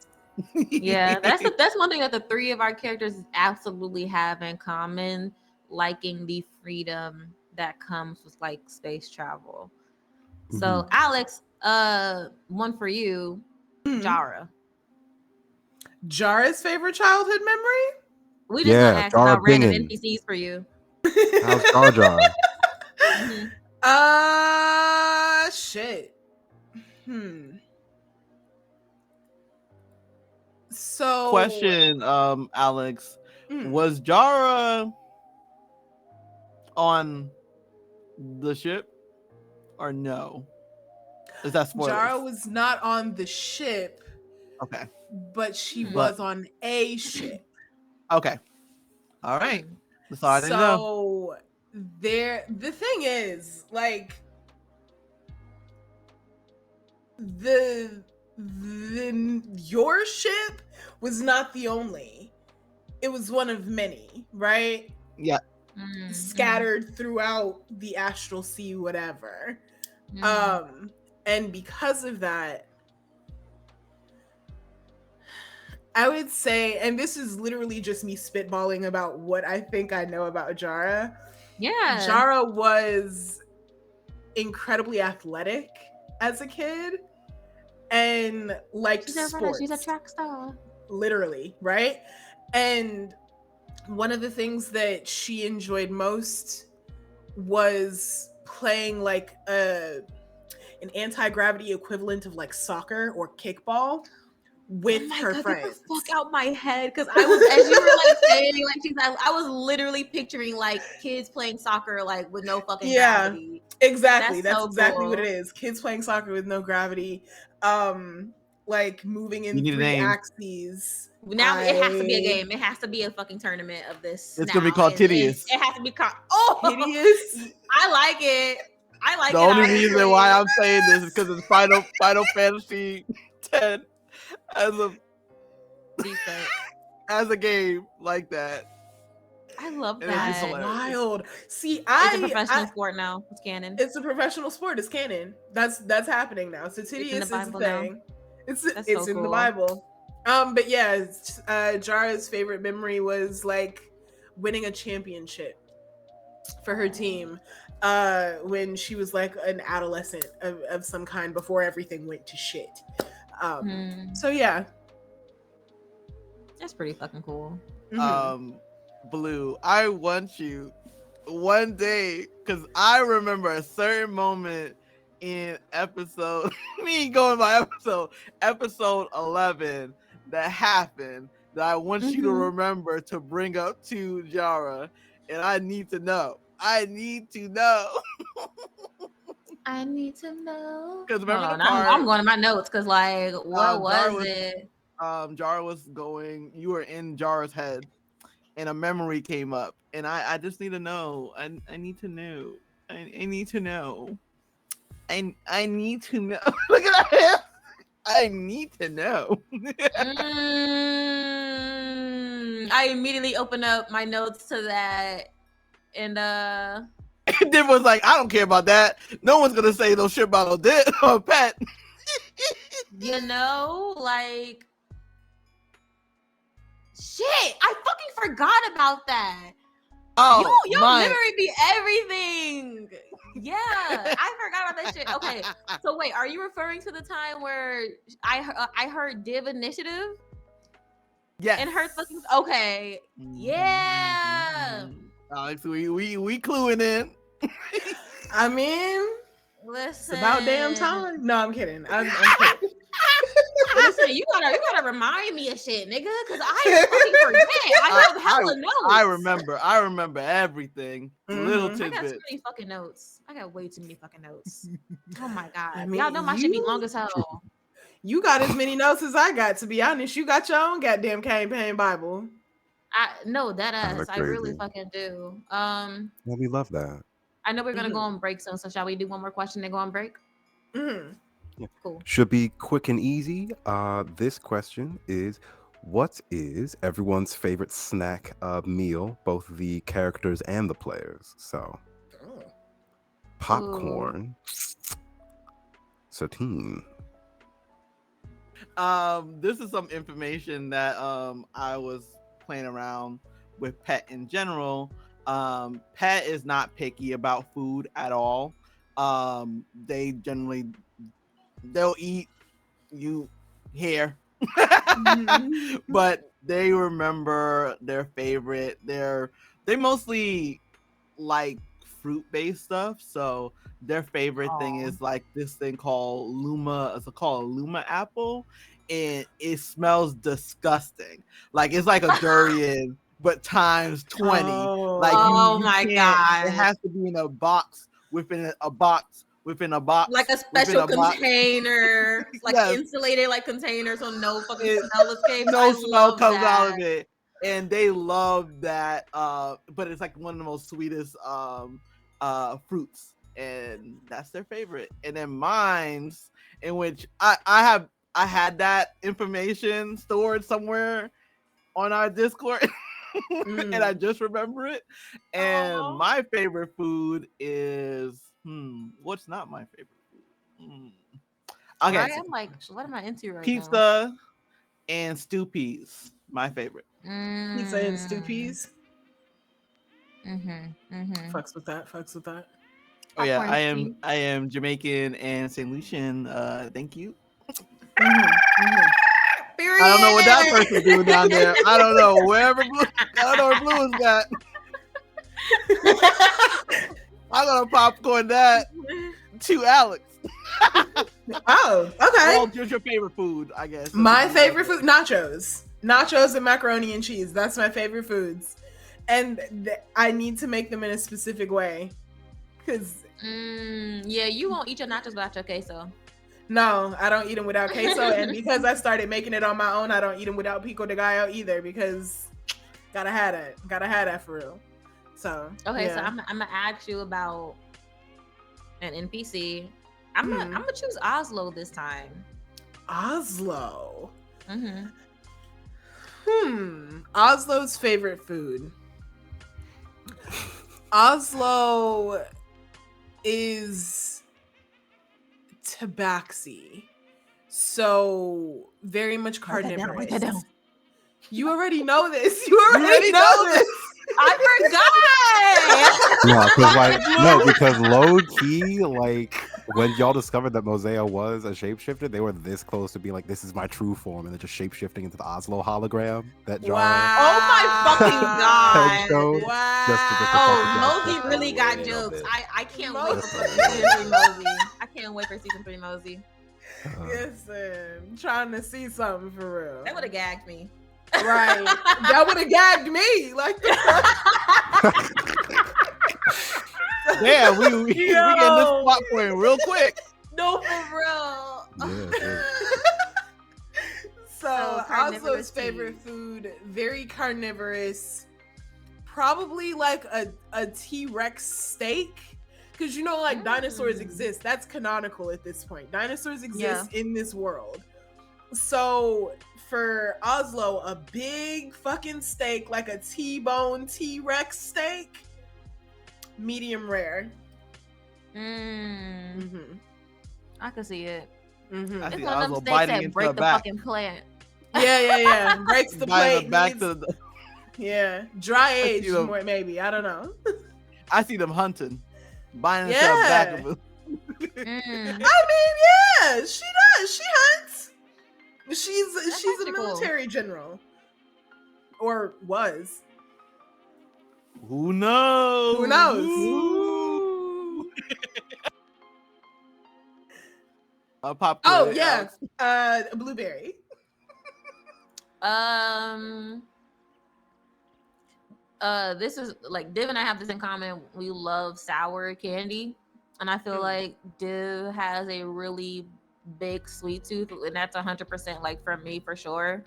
in the Yeah, that's one thing that the three of our characters absolutely have in common, liking the freedom that comes with like space travel. So Alex, one for you, Jara. Jara's favorite childhood memory? We just gonna ask about random Bingen. NPCs for you. How's Jar Jar? Shit. So question, Alex, was Jara on the ship or no? Is that spoilers? Jara was not on the ship. Okay. But she was on a ship. Okay. All right. That's all I didn't know. So the thing is, like, your ship was not the only. It was one of many, right? Yeah. Scattered throughout the astral sea, whatever. And because of that, I would say, and this is literally just me spitballing about what I think I know about Jara. Yeah. Jara was incredibly athletic as a kid and liked sports. She's a track star. Literally, right? And one of the things that she enjoyed most was playing like an anti-gravity equivalent of like soccer or kickball with her friends. Get the fuck out my head, because I was, as you were like saying, like I was literally picturing like kids playing soccer like with no fucking gravity. Exactly. That's exactly what it is. Kids playing soccer with no gravity. Like moving in 3 axes. Now it has to be a game. It has to be a fucking tournament of this. It's gonna be called Tedious. It has to be called Hideous. I like it. I like the it. The only reason why I'm saying this is because it's Final Fantasy 10 as a game like that. I love that. That's wild. See, it's a professional sport now. It's canon. It's a professional sport. It's canon. That's happening now. So Tedious is the thing. It's in the Bible. But yeah, Jara's favorite memory was like winning a championship for her team when she was like an adolescent of some kind before everything went to shit. So yeah. That's pretty fucking cool. Blue, I want you one day, because I remember a certain moment in episode me going by episode 11 that happened that I want you to remember to bring up to Jara, and I need to know. I need to know. Because remember the part, I'm going to my notes because like what was it? Jara was going. You were in Jara's head, and a memory came up, and I just need to know. I need to know. I need to know. I need to know. Look at that. I need to know. I immediately opened up my notes to that, and Div was like, I don't care about that. No one's gonna say no shit about no pet. You know, like shit. I fucking forgot about that. Oh, your memory be everything. Yeah, I forgot about that shit. Okay, so wait, are you referring to the time where I heard Div Initiative? Yes. And her fucking okay. Yeah. Alex, we cluing in. I mean, listen, it's about damn time. No, I'm kidding. I'm kidding. Listen, you gotta remind me of shit, nigga, because I fucking forget. I have hella notes. I remember everything. Little tidbits. I got too many fucking notes. I got way too many fucking notes. Oh my god. I mean, y'all know my shit be long as hell. You got as many notes as I got, to be honest. You got your own goddamn campaign Bible. I know that ass. I really fucking do. Well, we love that. I know we're gonna go on break soon, so shall we do one more question and go on break? Yeah. Cool. Should be quick and easy. This question is, what is everyone's favorite snack meal, both the characters and the players? So, popcorn. Satine. This is some information that I was playing around with Pet in general. Pet is not picky about food at all. They'll eat you here. But they remember their favorite. They mostly like fruit-based stuff, so their favorite thing is like this thing called Luma. It's called a Luma apple, and it smells disgusting. Like it's like a durian, but times 20. Like my god! It has to be in a box within a box. Like a special container, like insulated like container, so no fucking smell escapes. No smell comes out of it. And they love that, but it's like one of the most sweetest fruits, and that's their favorite. And then mine's, in which I had that information stored somewhere on our Discord, and I just remember it. And my favorite food is what's not my favorite food? Okay, I am like, what am I into right pizza now? Pizza and stew peas, my favorite. Pizza and stew peas. Fucks with that. Oh yeah, I am Jamaican and St. Lucian. Thank you. Period. I don't know what that person's doing down there. I don't know where Blue is at. I'm gonna popcorn that to Alex. Oh, okay. Well, what's your favorite food? I guess my favorite food, nachos and macaroni and cheese. That's my favorite foods, and I need to make them in a specific way, because yeah, you won't eat your nachos without your queso. No, I don't eat them without queso, and because I started making it on my own, I don't eat them without pico de gallo either, because gotta have that for real. So okay, so I'm gonna ask you about an NPC. I'm gonna choose Oslo this time. Oslo. Oslo's favorite food. Oslo is tabaxi. So very much Write that down, carnivorous. write that down. You already know this. You already know this. I forgot. Because low key, like when y'all discovered that Mozaeya was a shapeshifter, they were this close to being like, "This is my true form," and then just shapeshifting into the Oslo hologram that Jara Oh my fucking had god. showed. Wow. Just to Oh, protect Mosey really got a jokes. bit. I can't wait for Mosey. season 3 Mosey. I can't wait for season 3 Mosey. Listen, trying to see something for real. That would have gagged me. Right. That would have gagged me. Like, Yeah, we getting this plot point real quick. No, for real. Yeah. So carnivorous Oslo's favorite food, very carnivorous. Probably like a T-Rex steak. Because you know, like dinosaurs exist. That's canonical at this point. Dinosaurs exist in this world. So for Oslo, a big fucking steak, like a T-bone T-Rex steak, medium rare. Mm. I can see it. Mm-hmm. I It's see one of them Oslo steaks biting that into break her the back. fucking plant. Yeah. Breaks the Biting plate. her back needs- to the, Yeah, dry age, them. maybe. I don't know. I see them hunting, biting into her back of it. Mm. I mean, yeah, she does. She hunts. She's a tactical. military general, or was. Who knows? Who knows? Ooh. Pop Oh quiz, yeah, Alex. blueberry. This is like Div and I have this in common. We love sour candy, and I feel like Div has a really big sweet tooth, and that's 100% like for me for sure.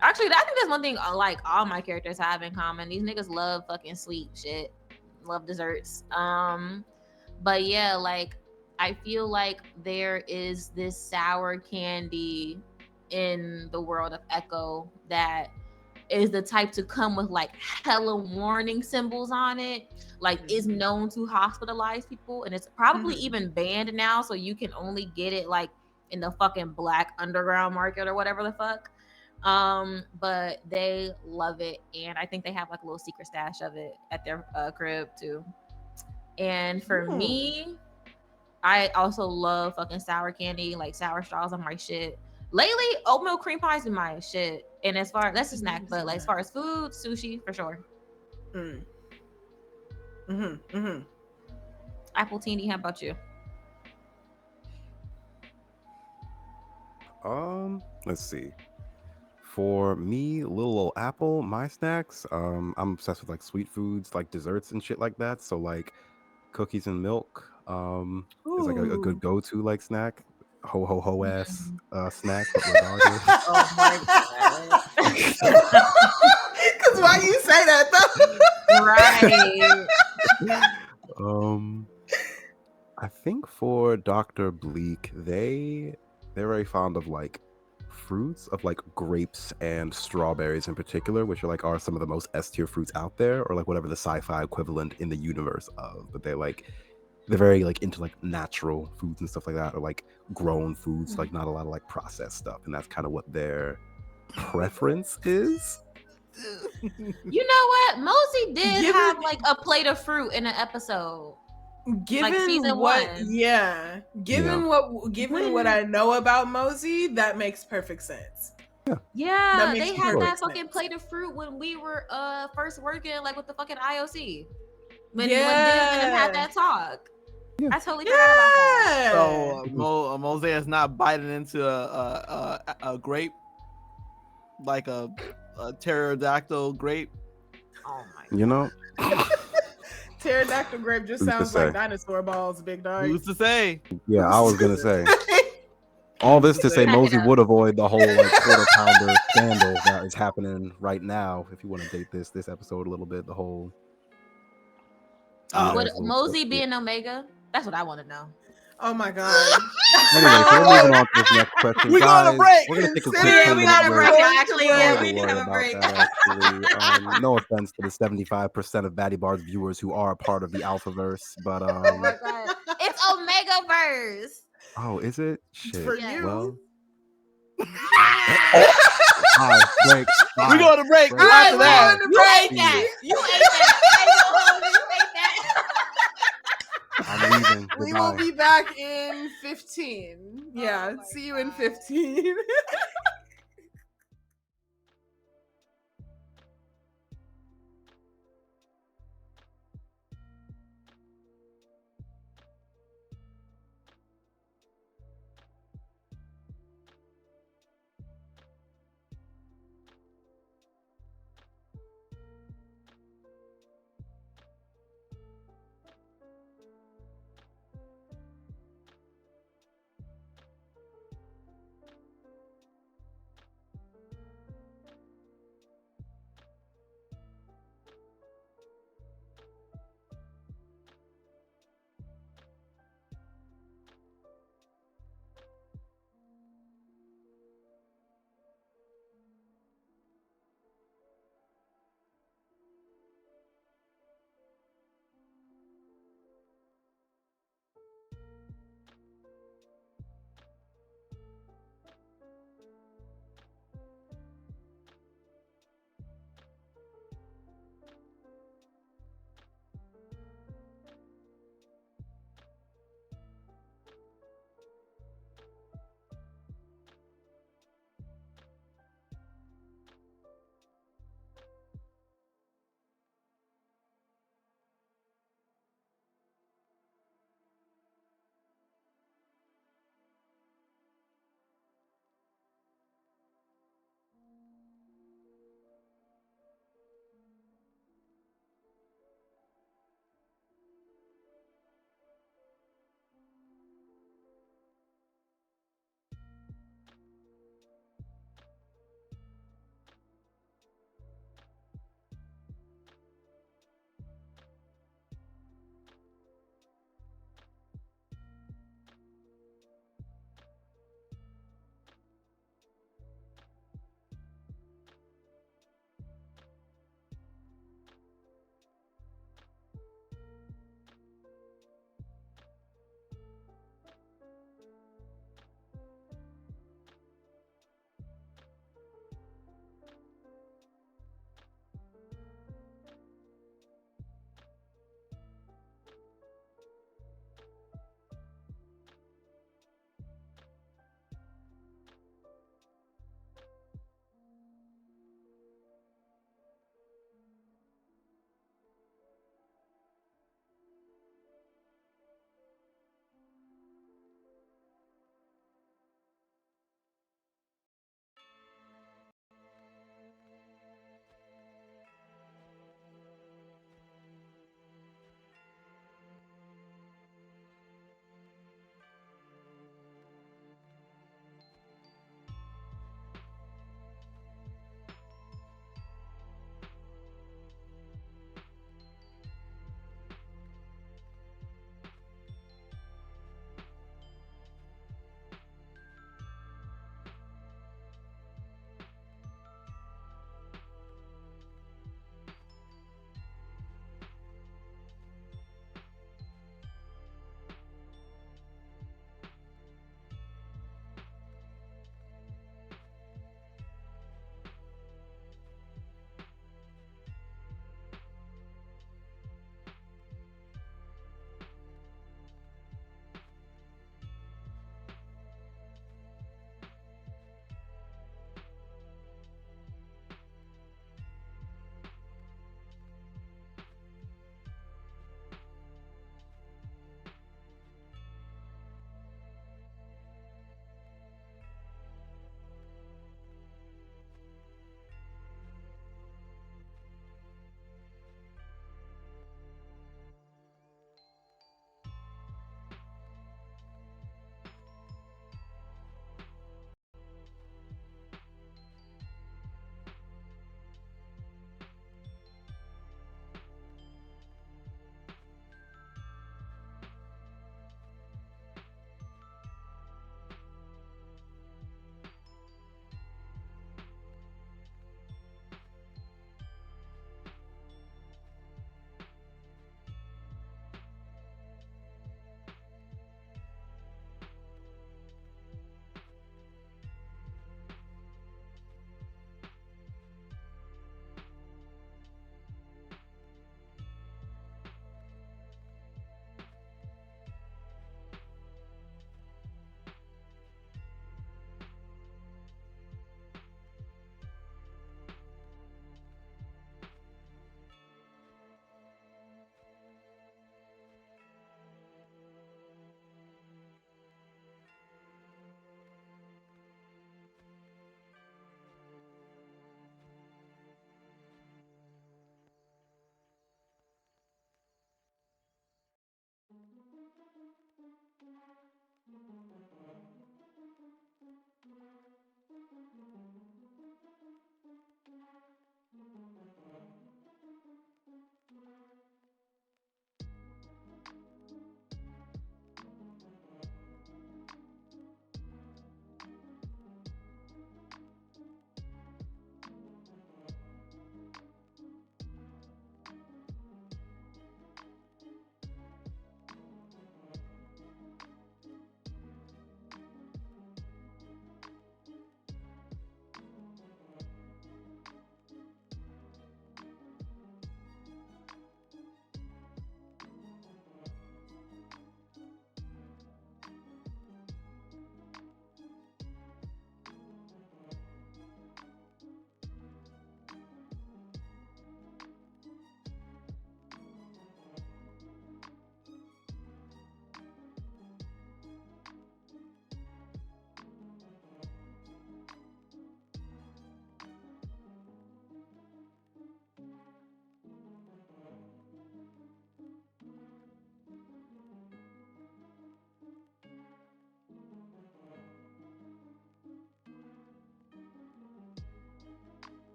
Actually, I think that's one thing like all my characters have in common. These niggas love fucking sweet shit, love desserts. But yeah, like I feel like there is this sour candy in the world of Echo that is the type to come with like hella warning symbols on it, like is known to hospitalize people, and it's probably even banned now, so you can only get it like in the fucking black underground market or whatever the fuck. But they love it, and I think they have like a little secret stash of it at their crib too. And for me, I also love fucking sour candy, like sour straws on my shit. Lately, oatmeal cream pies is my shit. And as far that's a snack, but like as far as food, sushi for sure. Apple Teeny, how about you? Let's see. For me, little old apple, my snacks. I'm obsessed with like sweet foods, like desserts and shit like that. So like cookies and milk is like a good go-to like snack. Ho ass snack, but regardless. Oh my god. Because why you say that though? Right. I think for Dr. Bleak, they're very fond of like fruits, of like grapes and strawberries in particular, which are some of the most S tier fruits out there, or like whatever the sci-fi equivalent in the universe of. But they're very like into like natural foods and stuff like that, or like grown foods, like not a lot of like processed stuff, and that's kind of what their preference is. You know what? Mosey did have like a plate of fruit in an episode. Given Like season what, 1. Given what I know about Mosey, that makes perfect sense. Yeah, makes they had that perfect fucking sense. plate of fruit when we were first working like with the fucking IOC. When Div and them had that talk. I totally forgot about that. So Mozaeya is not biting into a grape, like a pterodactyl grape. Oh my You know, Pterodactyl grape just Who's to sounds like say? dinosaur balls, big dog. Who's to say? yeah, I was gonna say all this to say Back it Mosey up. would avoid the whole like quarter pounder scandal that is happening right now. If you want to date this episode a little bit, the whole Would little Mosey stuff, be yeah. an Omega? That's what I want to know. Oh my god. Anyway, so we're moving on to this next question. We going to Guys, break. We're gonna take a quick Yeah, 10 we minute gotta break. break. Actually, Don't yeah, even we need to worry have a about break. that, actually. No offense to the 75% of BaddieBards viewers who are a part of the Alphaverse, but Oh my god. It's Omega verse. oh, is it? Shit. For Yeah. you. Well, Bye. Break. Bye. We're going to break Break. after that. Bye. You ate that. You ate that. I ain't gonna hold you. You ate that. I'm leaving. We will Goodbye. be back in 15. Yeah, Oh my see you in God. 15.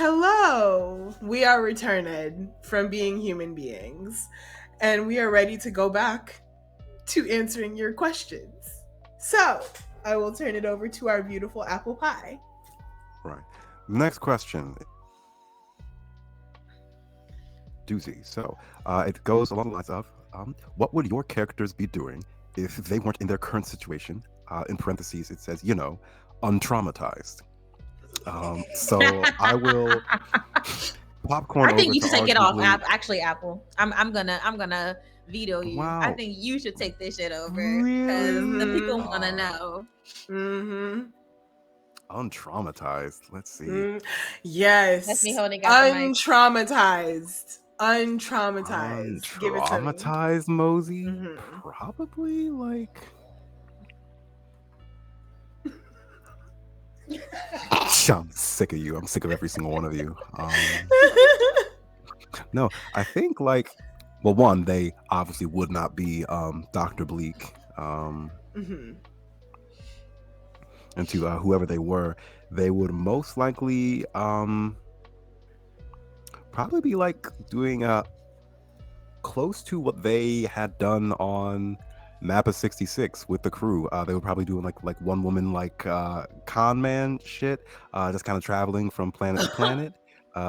Hello! We are returned from being human beings, and we are ready to go back to answering your questions. So, I will turn it over to our beautiful apple pie. Right. Next question. Doozy. So, it goes along the lines of, what would your characters be doing if they weren't in their current situation? In parentheses, it says, untraumatized. So I will popcorn I think over you to should take it off. arguably. Actually, Apple. I'm gonna veto you. Wow. I think you should take this shit over because Really? the people want to know. Mm-hmm. Untraumatized. Let's see. Yes. That's me holding out the mic. Untraumatized. Give it to me. Untraumatized, Mosey? Mhm. Probably like. I'm sick of you. I'm sick of every single one of you. No, I think like, well, one, they obviously would not be Dr. Bleak. Mhm. And to whoever they were, they would most likely probably be like doing close to what they had done on Mappa 66 with the crew. They were probably doing like one woman like con man shit, just kind of traveling from planet to planet,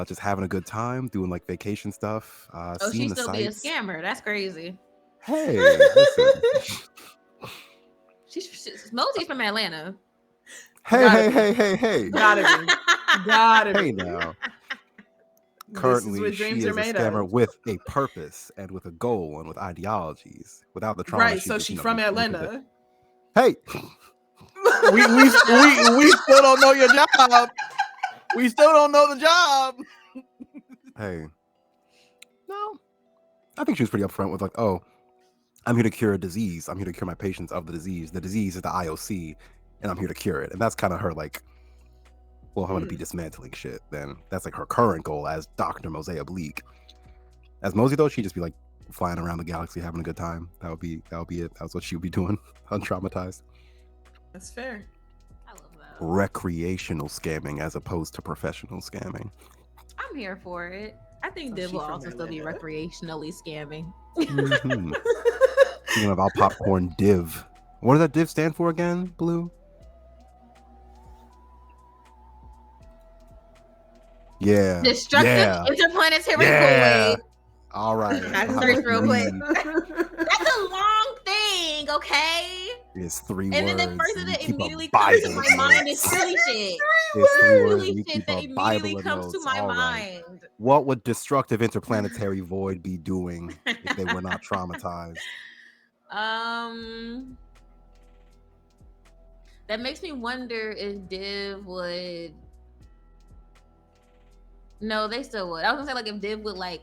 just having a good time, doing like vacation stuff, Oh, seeing she the still be a sights. scammer. That's crazy. Hey, listen. She's Mosey's from Atlanta. Hey. Gotta Hey be. now. This is Currently, what she dreams is are a made scammer of. with a purpose and with a goal and with ideologies. Without the trauma, Right, she so just, she from be looking at- Atlanta. Hey, We still don't know your job. We still don't know the job. hey. No, I think she was pretty upfront with like, oh, I'm here to cure a disease. I'm here to cure my patients of the disease. The disease is the IOC, and I'm here to cure it. And that's kind of her like, well, I'm going to be dismantling shit. Then that's like her current goal as Dr. Mozaeya Bleak. As Mosey though, she'd just be like flying around the galaxy having a good time. That would be it. That's what she would be doing, untraumatized. That's fair. I love that. Recreational scamming as opposed to professional scamming. I'm here for it. I think So Div she will from also still be Atlanta. recreationally scamming. Mm-hmm. Speaking of our popcorn div, what does that div stand for again, Blue? Yeah. Destructive interplanetary Yeah. void. All right. I searched real quick. That's a long thing, okay? It's 3 And words. then the first thing and you that keep a immediately comes to Bible my of mind notes. is silly shit. It's 3 words. Silly And you shit keep that a immediately Bible of comes to notes. my All right. mind. What would destructive interplanetary void be doing if they were not traumatized? That makes me wonder if Div would. No, they still would. I was gonna say like if Div would like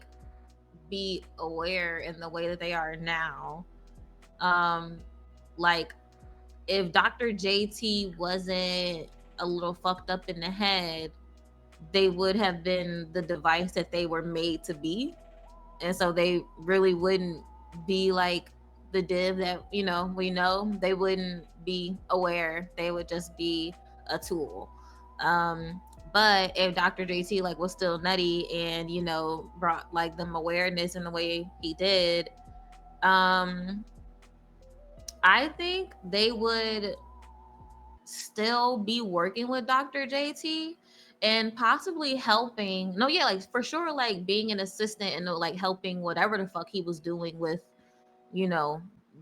be aware in the way that they are now. Like if Dr. JT wasn't a little fucked up in the head, they would have been the device that they were made to be. And so they really wouldn't be like the Div that, we know. They wouldn't be aware. They would just be a tool. But if Dr. JT like was still nutty and, brought like them awareness in the way he did, I think they would still be working with Dr. JT and possibly helping. No, yeah, like for sure, like being an assistant and like helping whatever the fuck he was doing with,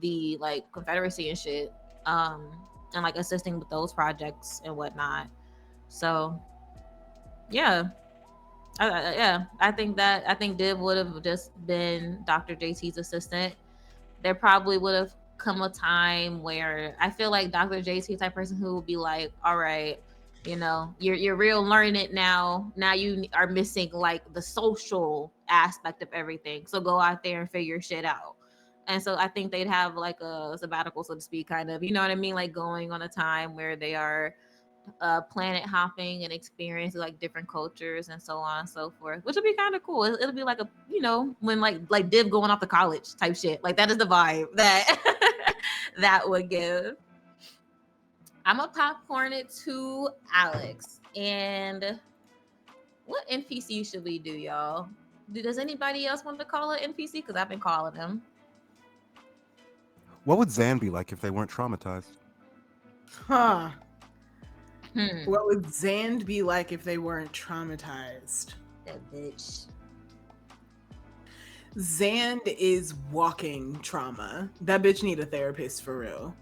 the like Confederacy and shit. And like assisting with those projects and whatnot. So, yeah. I think Div would have just been Dr. JT's assistant. There probably would have come a time where I feel like Dr. JT type person who would be like, all right, you're real learning it now. Now you are missing like the social aspect of everything. So go out there and figure shit out. And so I think they'd have like a sabbatical, so to speak, kind of, you know what I mean? Like going on a time where they are planet hopping and experiencing like different cultures and so on and so forth, which would be kind of cool. It'll be like a, when like Div going off to college type shit. Like that is the vibe that that would give. I'm a popcorn it to Alex, and What NPC should we do, y'all? Does anybody else want to call it NPC? Because I've been calling them. What would Zan be like if they weren't traumatized? Huh. Hmm. What would Zand be like if they weren't traumatized? That bitch. Zand is walking trauma. That bitch need a therapist for real.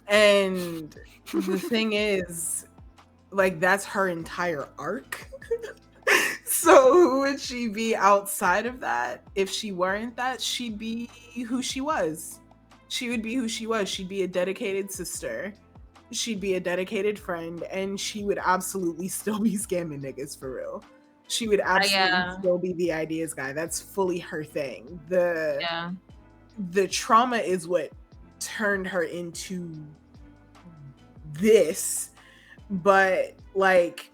And the thing is, like, that's her entire arc. So who would she be outside of that? If she weren't that, she'd be who she was. She would be who she was. She'd be a dedicated sister. She'd be a dedicated friend, and she would absolutely still be scamming niggas for real. She would absolutely still be the ideas guy. That's fully her thing. The trauma is what turned her into this, but like,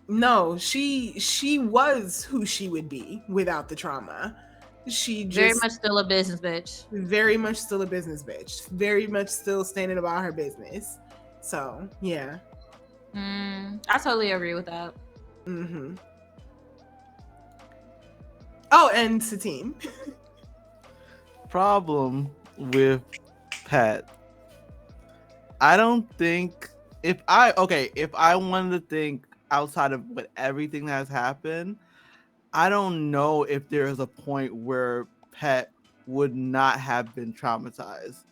no, she was who she would be without the trauma. She just very much still a business bitch. Very much still a business bitch. Very much still standing about her business. So yeah. I totally agree with that. Mm-hmm. Oh, and Satine. Problem with Pet. I don't think if I wanted to think outside of what everything that has happened, I don't know if there's a point where Pet would not have been traumatized.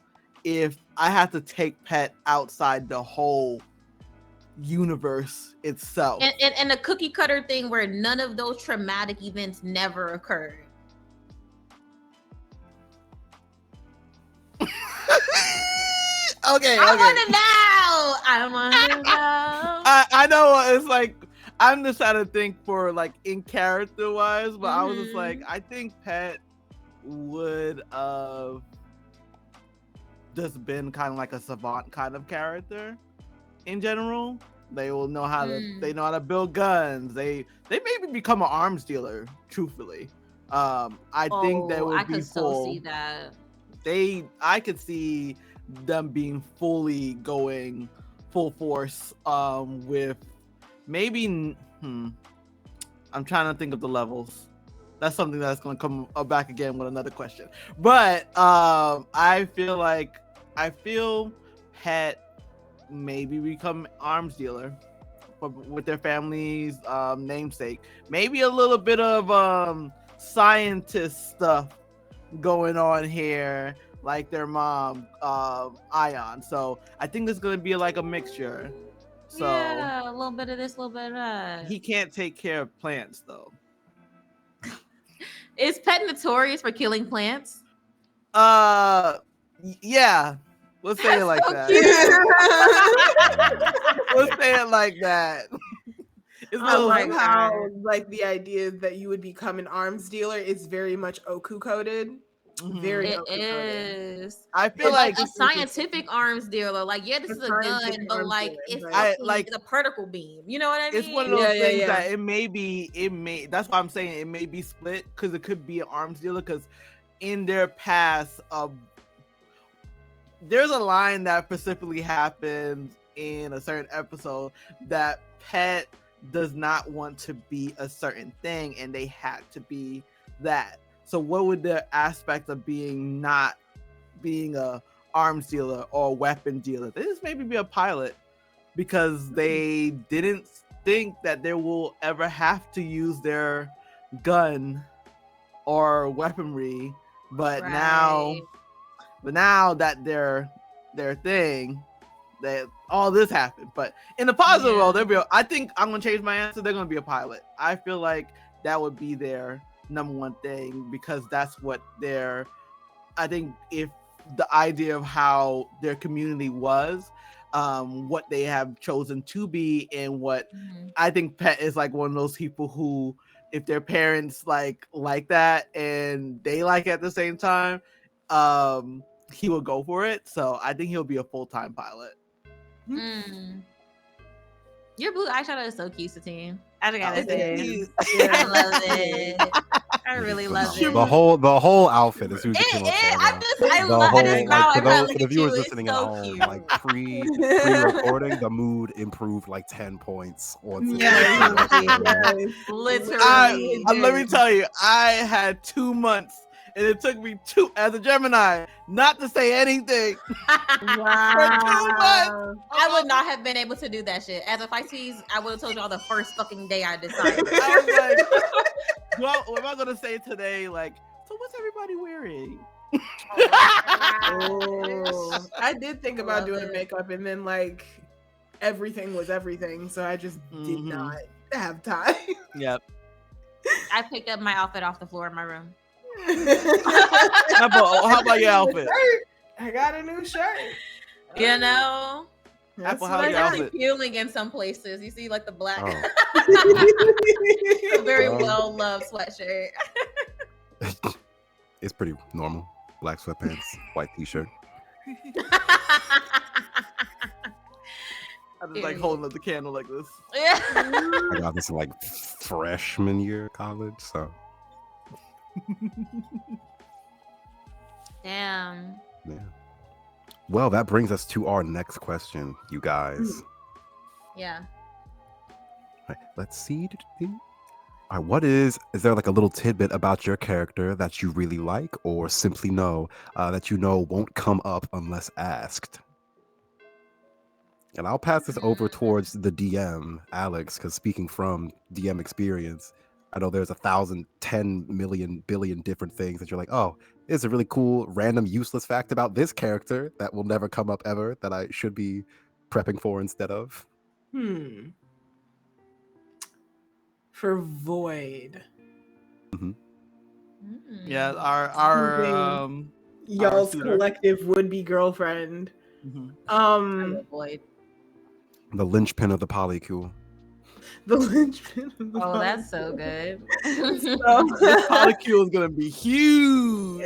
If I had to take Pet outside the whole universe itself. And the cookie cutter thing where none of those traumatic events never occurred. Okay. I want to know. I want to know. I know it's like I'm just trying to think for like in character wise, but I was just like, I think Pet would have just been kind of like a savant kind of character in general. They will know how to they know how to build guns. They maybe become an arms dealer, truthfully. I think that would be so see that. I could see them being fully going full force with maybe I'm trying to think of the levels. That's something that's going to come back again with another question. But I feel Pet maybe become arms dealer with their family's namesake. Maybe a little bit of scientist stuff going on here, like their mom, Ion. So I think it's gonna be like a mixture. So yeah, a little bit of this, a little bit of that. He can't take care of plants though. Is Pet notorious for killing plants? Yeah. Let's say it like that. Let's say it like that. I love how like the idea that you would become an arms dealer is very much Oku coded. Very it is. I feel like a scientific arms dealer. Like, yeah, this is a gun, but like it's a particle beam. You know what I mean? It's one of those things that it may. That's why I'm saying it may be split because it could be an arms dealer. Because in their past, there's a line that specifically happens in a certain episode that Pet does not want to be a certain thing, and they had to be that. So what would the aspect of not being a arms dealer or a weapon dealer? They just maybe be a pilot because they didn't think that they will ever have to use their gun or weaponry, but now that they're their thing, that all this happened. But in the positive role, I think I'm gonna change my answer. They're gonna be a pilot. I feel like that would be their number one thing because that's what I think if the idea of how their community was, what they have chosen to be, and what I think Pet is like one of those people who, if their parents like that and they like it at the same time, he will go for it. So I think he'll be a full-time pilot. Your blue eyeshadow is so cute, Satine. I gotta say, Cute. I love it. I really love it. The whole outfit as soon as you came on camera. I just smile For every time I for look the at viewers you. It's listening so at home, cute. like pre-recording, the mood improved like 10 points once it Yes, was yes. Literally. Let me tell you, I had 2 months, and it took me as a Gemini not to say anything. Wow. I would not have been able to do that shit. As a Pisces, I would have told y'all the first fucking day I decided. I was like, well, what am I gonna say today? Like, so what's everybody wearing? Oh, I did think about doing makeup, and then like everything was everything, so I just did not have time. Yep. I picked up my outfit off the floor in my room. How about your outfit? I got a new shirt. You know, Apple, what how's your I got. outfit? appealing in some places. You see, like the black, Oh. a very well loved sweatshirt. It's pretty normal. Black sweatpants, white t-shirt. I'm just like holding up the candle like this. Yeah. I got this in like freshman year of college, so Damn. yeah. Well, that brings us to our next question, you guys. Yeah. Right, let's see. All right, what is there like a little tidbit about your character that you really like, or simply know that you know won't come up unless asked? And I'll pass this over towards the DM, Alex, because speaking from DM experience, I know there's 1,000, 10 million, billion different things that you're like, oh, it's a really cool, random, useless fact about this character that will never come up ever that I should be prepping for instead of. For Void. Yeah, our y'all's suitor. collective would-be girlfriend. Void. The linchpin of the polycule. The linchpin of the Oh, that's so good. This polycule is gonna be huge.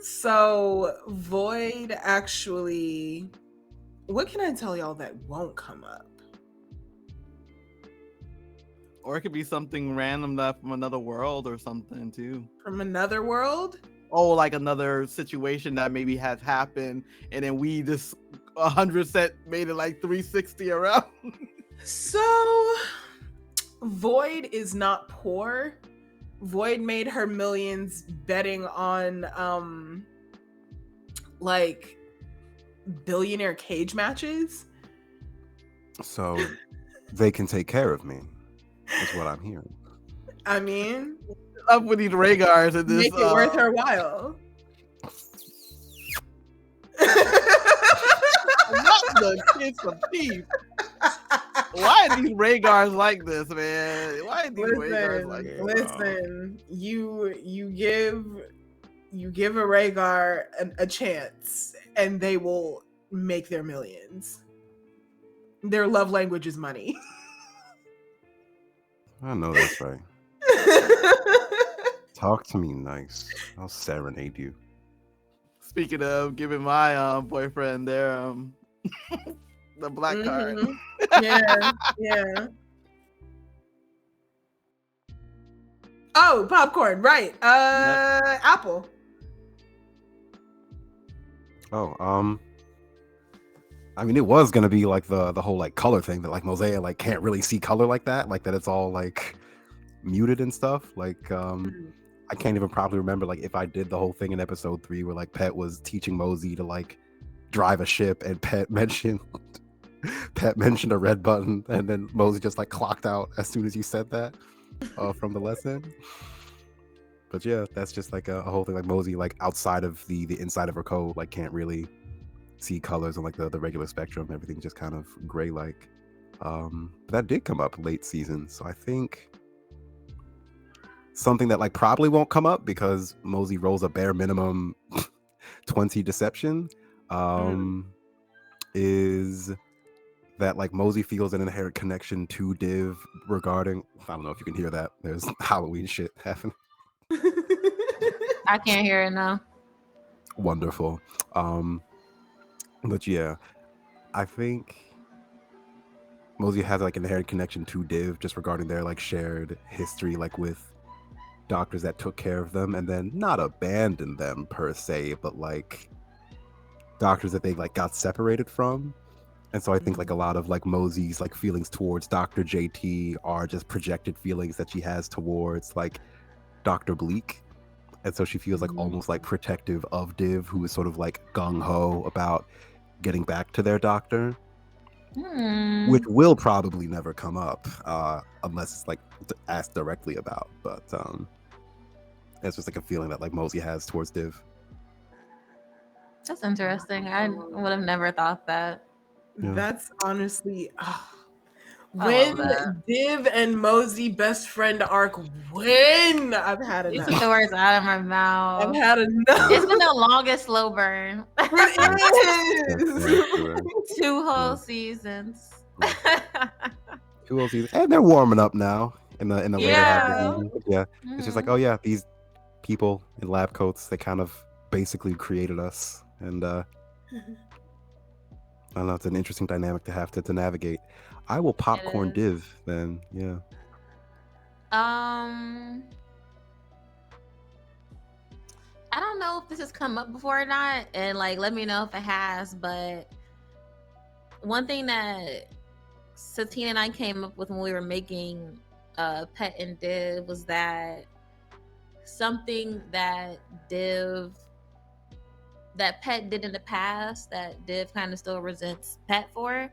So Void actually, what can I tell y'all that won't come up? Or it could be something random that from another world or something too. From another world? Oh, like another situation that maybe has happened, and then we just 100% made it like 360 around. So Void is not poor. Void made her millions betting on like billionaire cage matches. So they can take care of me, is what I'm hearing. I mean, Up with these Rhaegars and this. make it worth her while. Not the kids of teeth. Why are these Rhaegars like this, man? Why are these Rhaegars like this? Listen, you give a Rhaegar a chance, and they will make their millions. Their love language is money. I know that's right. Talk to me nice. I'll serenade you. Speaking of giving my boyfriend their the black card. Yeah. Oh, popcorn, right. Apple. Oh, I mean, it was gonna be like the whole like color thing that like Mozaeya like can't really see color like that it's all like muted and stuff. Like I can't even probably remember like if I did the whole thing in episode 3 where like Pet was teaching Mosey to like drive a ship, and Pet mentioned a red button, and then Mosey just like clocked out as soon as you said that from the lesson. But yeah, that's just like a whole thing. Like Mosey, like outside of the inside of her code, like can't really see colors on like the regular spectrum. Everything's just kind of gray like. But that did come up late season, so I think something that like probably won't come up because Mosey rolls a bare minimum 20 deception is that like Mosey feels an inherent connection to Div regarding, I don't know if you can hear that, there's Halloween shit happening. I can't hear it now. Wonderful. But yeah, I think Mozaeya has like an inherent connection to Div just regarding their like shared history, like with doctors that took care of them and then not abandoned them per se, but like doctors that they like got separated from. And so I think like a lot of like Mosey's like feelings towards Dr. JT are just projected feelings that she has towards like Dr. Bleak. And so she feels like almost like protective of Div, who is sort of like gung-ho about getting back to their doctor, which will probably never come up unless it's like asked directly about. But it's just like a feeling that like Mozaeya has towards Div. That's interesting. I would have never thought that. Yeah. That's honestly I love when that. Div and Mosey best friend arc. When I've had You enough. took the words out of my I've mouth. had enough. It's been the longest slow burn. It is. 2 whole seasons. 2 whole seasons, and they're warming up now in the later half of the Yeah. season. But yeah, it's just like, oh yeah, these people in lab coats, they kind of basically created us, and I don't know, it's an interesting dynamic to have to navigate. I will popcorn Div then. Yeah. I don't know if this has come up before or not, and like let me know if it has, but one thing that Satine and I came up with when we were making Pet and Div was that something that Pet did in the past that Div kind of still resents Pet for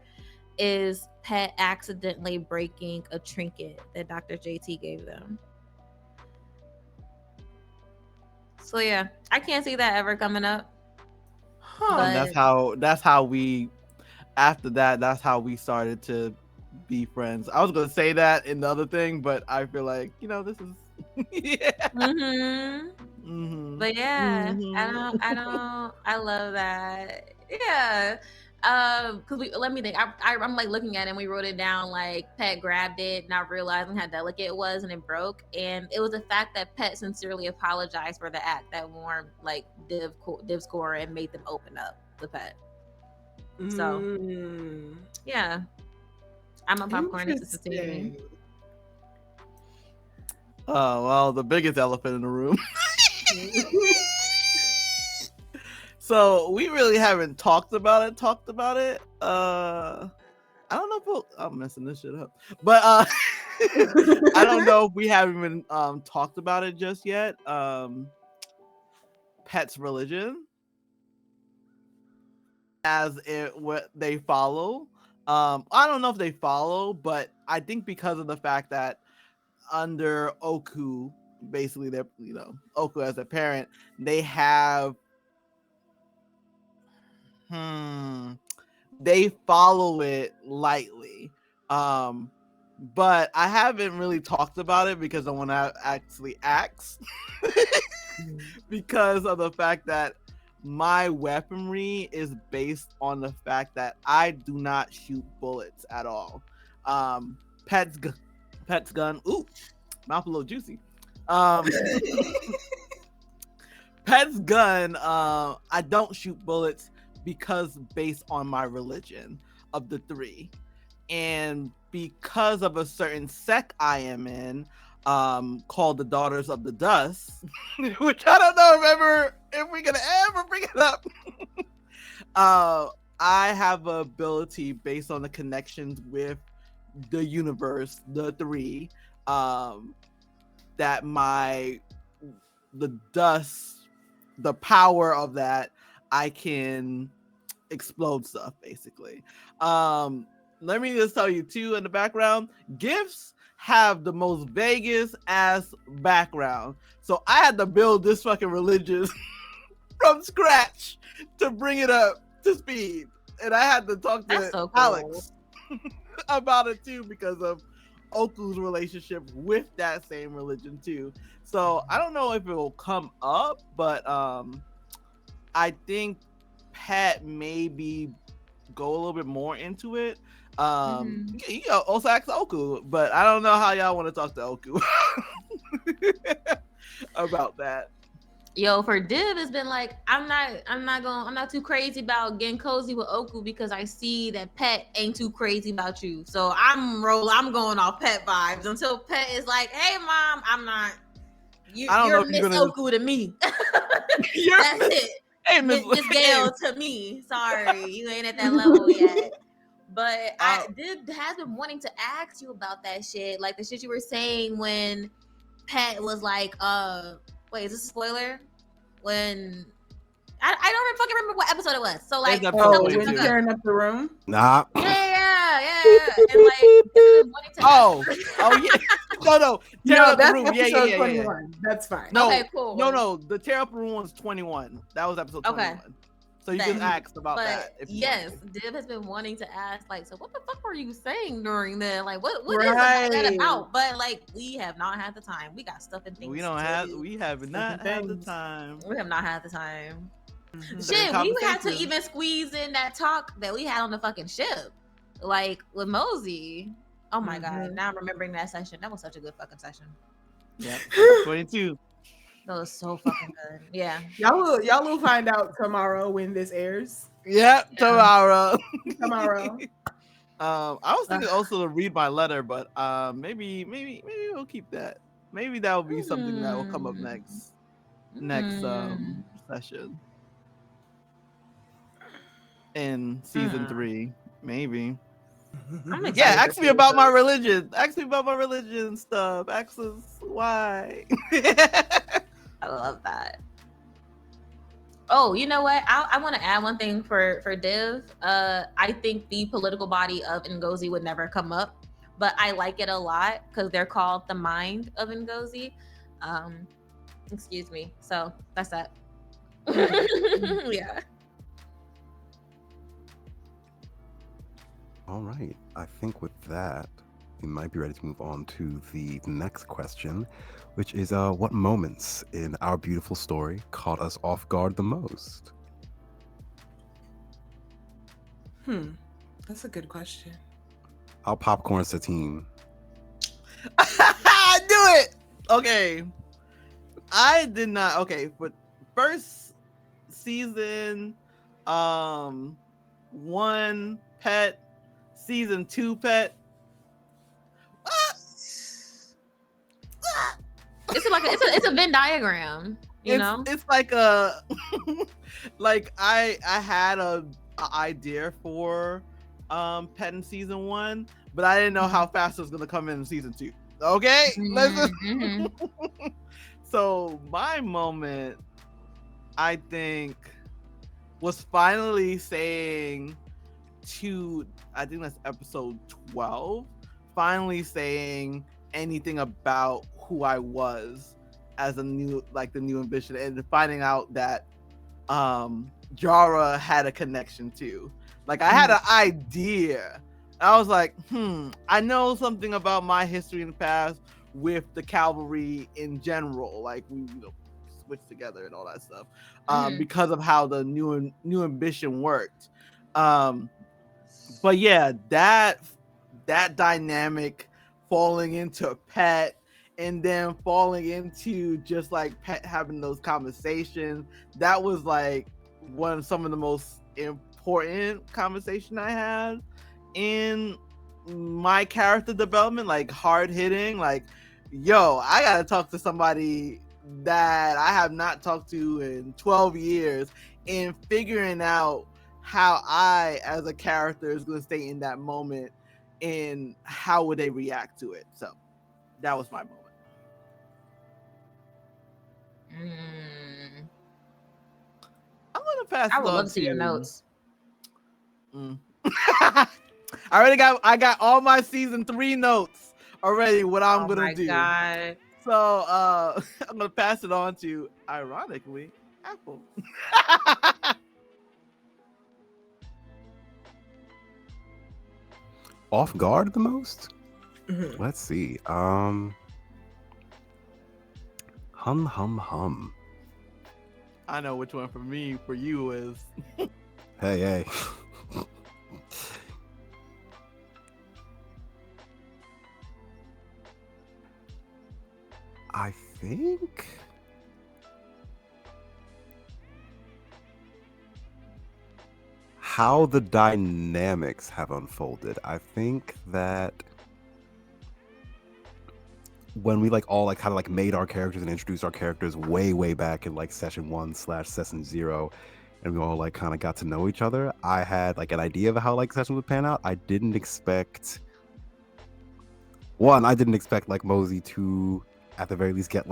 is Pet accidentally breaking a trinket that Dr. JT gave them. So yeah, I can't see that ever coming up. And that's how we after that, that's how we started to be friends. I was gonna say that in the other thing, but I feel like, this is yeah. But yeah, I love that. Yeah. Because let me think. I'm like looking at it and we wrote it down, like Pet grabbed it, not realizing how delicate it was, and it broke. And it was the fact that Pet sincerely apologized for the act that warmed like Div's core and made them open up to Pet. So yeah, I'm a popcorn necessity. Oh well, the biggest elephant in the room. So we really haven't talked about it. I don't know if I'm messing this shit up, but I don't know if we haven't even talked about it just yet. Pet's religion, as what they follow. I don't know if they follow, but I think because of the fact that under Oku, basically they're Oku as a parent, they have they follow it lightly. But I haven't really talked about it because I want to actually ask because of the fact that my weaponry is based on the fact that I do not shoot bullets at all. Pet's gun. Ooh, mouth a little juicy. Pet's gun. I don't shoot bullets because based on my religion of the 3, and because of a certain sect I am in, called the Daughters of the Dust, which I don't know if we're gonna ever bring it up. I have an ability based on the connections with the universe, the 3, that the dust, the power of that, I can explode stuff basically. Let me just tell you too, in the background, gifts have the most Vegas ass background, so I had to build this fucking religion from scratch to bring it up to speed, and I had to talk to Alex about it too because of Oku's relationship with that same religion too. So I don't know if it will come up, but I think Pat maybe go a little bit more into it. Also ask Oku, but I don't know how y'all want to talk to Oku about that. Yo, for Div has been like, I'm not too crazy about getting cozy with Oku because I see that Pet ain't too crazy about you. So I'm going off Pet vibes until Pet is like, hey mom, I'm not. I don't know You're if Miss you're gonna. Oku to me. You're That's it. Hey, Miss Gale to me. Sorry, you ain't at that level yet. But I has been wanting to ask you about that shit, like the shit you were saying when Pet was like, wait, is this a spoiler? When I don't even fucking remember what episode it was. So like, It's Oh, episode when 22. tearing up the room. Nah. yeah, and like been wanting to Oh yeah. No. Tear No, up the that's room. episode Yeah. 21. That's fine. No, Okay, cool. No. The tear up the room was 21. That was episode 21. So you just asked about that. But yes, Div has been wanting to ask, like, so what the fuck were you saying during the like what is that about? But like, we have not had the time. We got stuff and things. We have not had the time. We have not had the time. Mm-hmm. Shit, we had to even squeeze in that talk that we had on the fucking ship, like with Mosey. Oh my god! Now I'm remembering that session. That was such a good fucking session. Yeah, 22. That was so fucking good. Yeah. Y'all will find out tomorrow when this airs. Yeah, tomorrow. Tomorrow. I was thinking also to read my letter, but maybe we'll keep that. Maybe that will be something that will come up next session in season 3, maybe. Yeah, ask me about my religion. Ask me about my religion stuff. Ask us why. I love that. Oh, you know what? I want to add one thing for Div. I think the political body of Ngozi would never come up, but I like it a lot because they're called the mind of Ngozi. Excuse me. So that's that. Yeah. All right. I think with that, we might be ready to move on to the next question, which is what moments in our beautiful story caught us off guard the most? That's a good question. I'll popcorn Satine. I knew it. Okay. I did not. Okay, but first season 1 Pet, season 2 Pet. It's a Venn diagram, you know. It's like a like I had a idea for Pet in season 1, but I didn't know how fast it was gonna come in season 2. Okay, listen. So my moment, I think, was finally saying to, I think that's episode 12, finally saying anything about who I was as the new ambition, and finding out that Jara had a connection too. Like I had an idea. I was like, I know something about my history in the past with the cavalry in general. Like we switched together and all that stuff because of how the new ambition worked. But yeah, that dynamic falling into Pet and then falling into just like Pet having those conversations, that was like some of the most important conversation I had in my character development, like hard hitting, like, yo, I gotta talk to somebody that I have not talked to in 12 years and figuring out how I as a character is going to stay in that moment and how would they react to it. So that was my moment. I'm going to pass I would love to see your notes. I got all my season 3 notes already, what I'm going to do. God. So I'm going to pass it on to, ironically, Apple. Off guard the most? Let's see. Hum. I know which one for you is. Hey. I think how the dynamics have unfolded. I think that when we all kind of made our characters and introduced our characters way back in session 1/session 0, and we all kind of got to know each other, I had an idea of how sessions would pan out. I didn't expect Mosey to at the very least get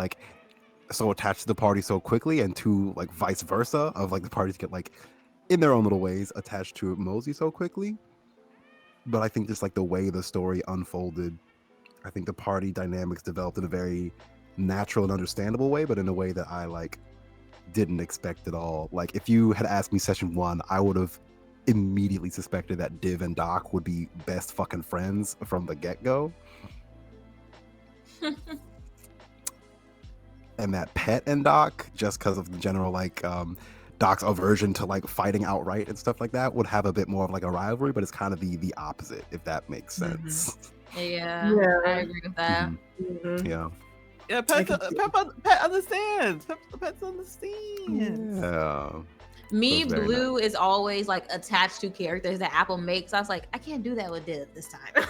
so attached to the party so quickly, and two, vice versa, of the parties get in their own little ways attached to Mosey so quickly. But I think just the way the story unfolded, I think the party dynamics developed in a very natural and understandable way, but in a way that I didn't expect at all. If you had asked me session 1, I would have immediately suspected that Div and Doc would be best fucking friends from the get-go. And that Pet and Doc, just because of the general Doc's aversion to fighting outright and stuff like that, would have a bit more of a rivalry, but it's kind of the opposite, if that makes sense. Yeah, I agree with that. Yeah. Yeah, Pet understands. Pet understands. Yeah. Me, Very Blue is always attached to characters that Apple makes. I was like, I can't do that with Div this time.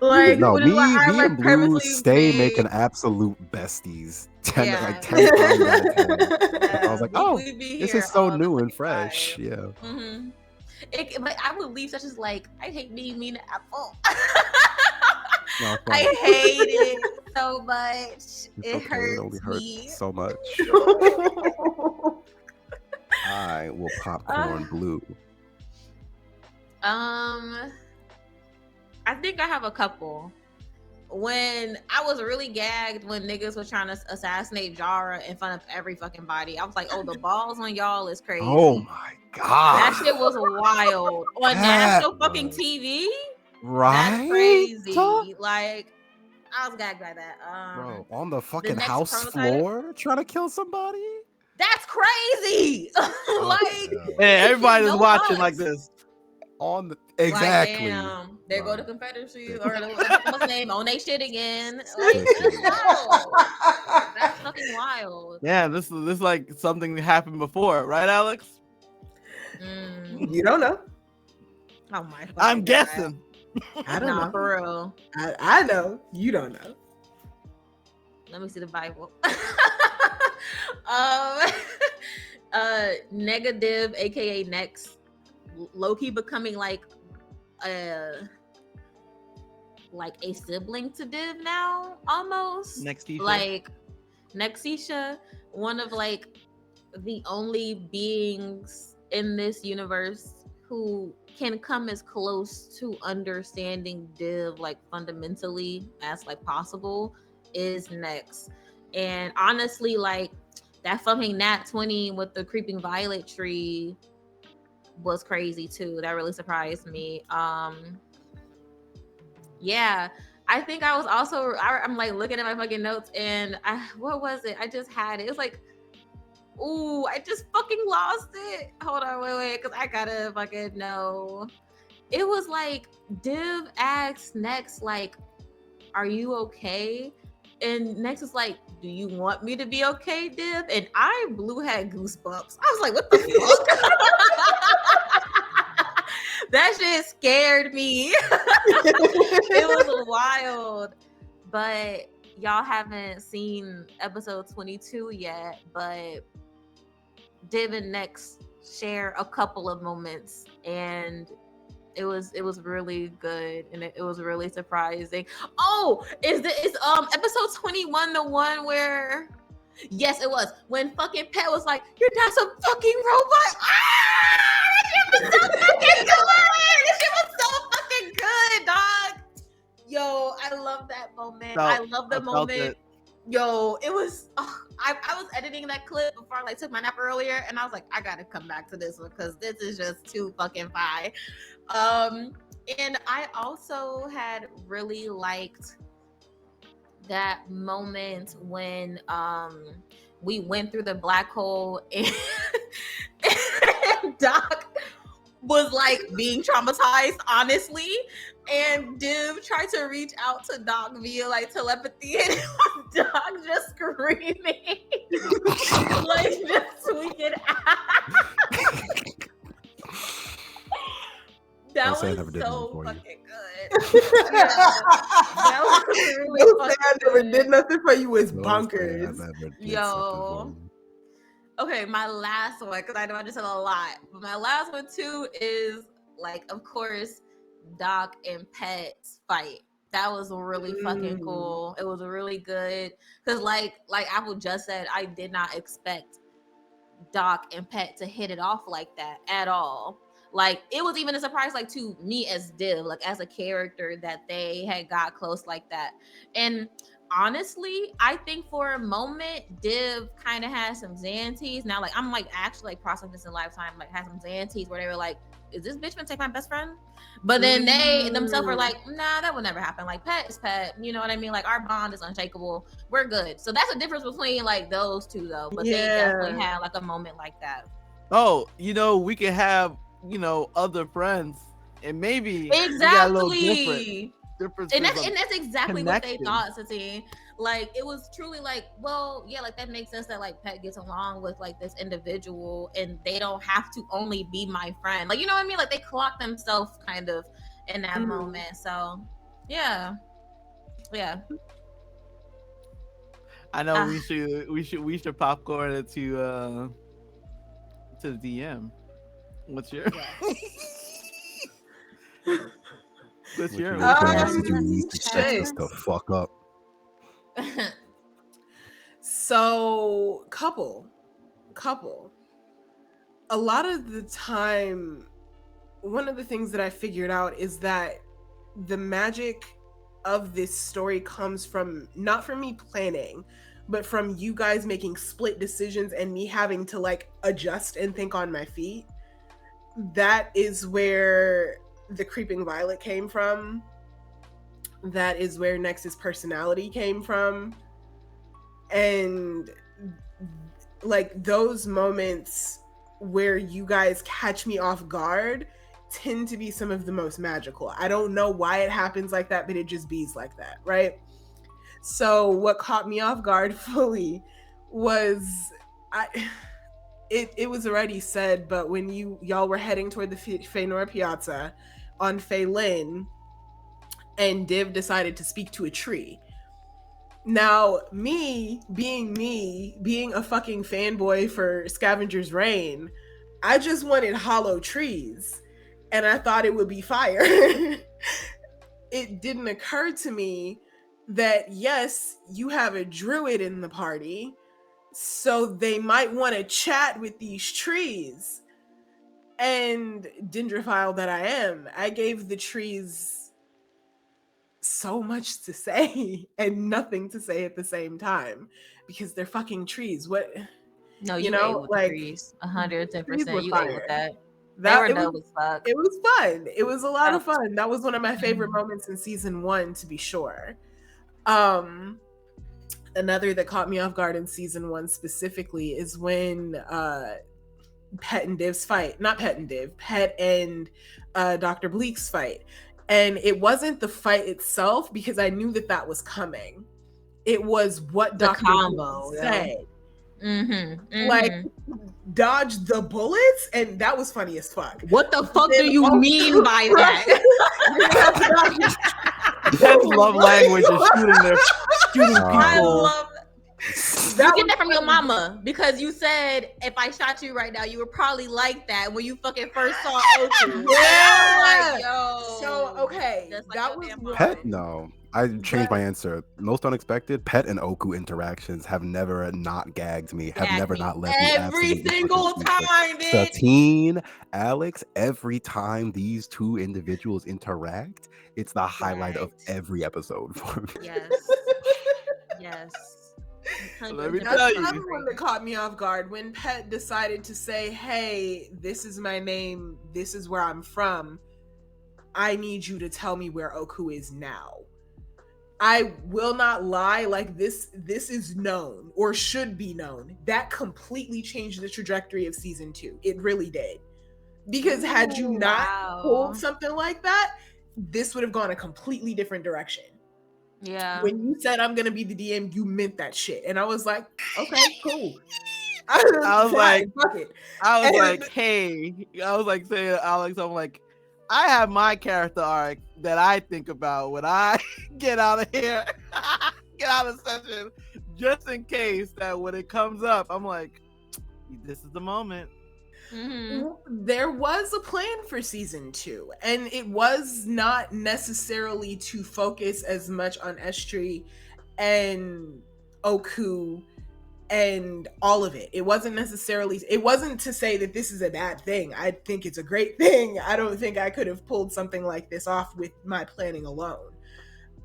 No, me and Blue purposely stay made- making absolute besties. 10 Yeah. 10 times out of 10. I was like, oh, we be this here is so all the new and fucking fresh. time. Yeah. Mm-hmm. But I would leave such as I hate being mean to Apple. No, I hate it so much. It hurts only hurts me. so much. I will popcorn Blue. I think I have a couple. When I was really gagged when niggas were trying to assassinate Jara in front of every fucking body, I was like, oh, the balls on y'all is crazy. Oh my god. That shit was wild. On national fucking TV? Right? That's crazy. I was gagged by that. Bro, on the fucking next house prototype? floor trying to kill somebody? That's crazy. Hey, everybody was no watching fucks. like this. On the exactly. Damn, there go Bro. the Confederacy Yeah. or what's the name? On they shit again. Shit. That's fucking wild. Yeah, this is like something that happened before, right, Alex? You don't know. Oh my. I'm God. guessing. I don't Nah, know. for real. I know. You don't know. Let me see the Bible. Negative, aka Next, low-key becoming like a sibling to Div now, almost. Next Isha. Like Nexisha, one of the only beings in this universe who can come as close to understanding Div fundamentally as possible is Next. And honestly, that fucking Nat 20 with the creeping violet tree was crazy too. That really surprised me. Yeah, I think I was also I'm looking at my fucking notes and what was it? I just had it. It was ooh, I just fucking lost it. Hold on, wait, because I gotta fucking know. It was Div asks Next, are you okay? And Next is do you want me to be okay, Div? And Blue had goosebumps. I was like, what the fuck? That shit scared me. It was wild. But y'all haven't seen episode 22 yet, but Div and Next share a couple of moments, and it was really good, and it was really surprising. Oh, is episode 21 the one where? Yes, it was when fucking Pet was like, "You're not some fucking robot." That shit was so fucking good. That shit was so fucking good, dog. Yo, I love that moment. I love the moment. Yo, it was. I was editing that clip before I took my nap earlier, and I was like, I gotta come back to this one because this is just too fucking fire. And I also had really liked that moment when we went through the black hole and Doc was being traumatized, honestly, and Div tried to reach out to Doc via telepathy, and Doc just screaming, just tweaking out. That Don't say I was never did nothing so for you. fucking good. Yeah, that was really Don't say fucking I never good. did nothing for you is Don't say I bonkers. never did Yo. something for you. Okay, my last one, because I know I just said a lot, but my last one too is like, of course, Doc and Pet's fight. That was really fucking cool. It was really good because, like Apple just said, I did not expect Doc and Pet to hit it off like that at all. Like, it was even a surprise, like, to me as Div, like as a character, that they had got close like that. And honestly, I think for a moment Div kind of had some Xanties. Now, like, I'm like actually like processing this in Lifetime, like had some Xanties where they were like, is this bitch gonna take my best friend? But then they themselves were like, nah, that would never happen. Like, Pet is Pet, you know what I mean? Like, our bond is unshakable. We're good. So that's a difference between like those two though. But they definitely had like a moment like that. Oh, we could have, other friends, and maybe we got a little difference. And that's exactly connection. what they thought, Satine. Like, it was truly like, well, yeah, like that makes sense that like Pet gets along with like this individual, and they don't have to only be my friend. Like, you know what I mean? Like, they clocked themselves kind of in that moment. So yeah. I know we should popcorn it to the DM. What's your? What's your? Just to fuck up. So, couple. A lot of the time, one of the things that I figured out is that the magic of this story comes from, not from me planning, but from you guys making split decisions and me having to like adjust and think on my feet. That is where the Creeping Violet came from. That is where Nexus personality came from. And like those moments where you guys catch me off guard tend to be some of the most magical. I don't know why it happens like that, but it just bees like that, right? So what caught me off guard fully was it was already said, but when y'all were heading toward the Feynor Piazza on Feylin, and Div decided to speak to a tree. Now, me being a fucking fanboy for Scavenger's Reign, I just wanted hollow trees, and I thought it would be fire. It didn't occur to me that, yes, you have a druid in the party, so they might want to chat with these trees. And dendrophile that I am, I gave the trees so much to say and nothing to say at the same time, because they're fucking trees. What? No, you ate with like, the trees. 110%. You ate with that. They were dope as fuck. It was fun. It was a lot of fun. That was one of my favorite moments in season 1, to be sure. Another that caught me off guard in season 1 specifically is when Pet and Div's fight. Not Pet and Div, Pet and Dr. Bleak's fight. And it wasn't the fight itself, because I knew that was coming. It was what Dr. Bleak said. Like, dodge the bullets, and that was funny as fuck. What the fuck do you mean by that? That's love language is shooting people. I love that. You get that from your mama, because you said if I shot you right now, you would probably like that when you fucking first saw Oku. Yeah. Like, yo. So okay, like that was Pet. No, I changed my answer. Most unexpected. Pet and Oku interactions have never not gagged me. Have never not left me every single time, bitch. Satine, Alex. Every time these two individuals interact, it's the highlight of every episode for me. Yes. Let me tell you. Another one that caught me off guard when Pet decided to say, "Hey, this is my name. This is where I'm from. I need you to tell me where Oku is now." I will not lie, like this is known or should be known. That completely changed the trajectory of season 2. It really did. Because had you not pulled something like that, this would have gone a completely different direction. Yeah. When you said I'm gonna be the DM, you meant that shit. And I was like, okay, cool. I was like, fuck it. I was like, hey, I was like saying, Alex, I'm like, I have my character arc that I think about when I get out of here, get out of session, just in case that when it comes up, I'm like, this is the moment. There was a plan for season 2, and it was not necessarily to focus as much on Estri and Oku and all of it. It wasn't to say that this is a bad thing. I think it's a great thing. I don't think I could have pulled something like this off with my planning alone.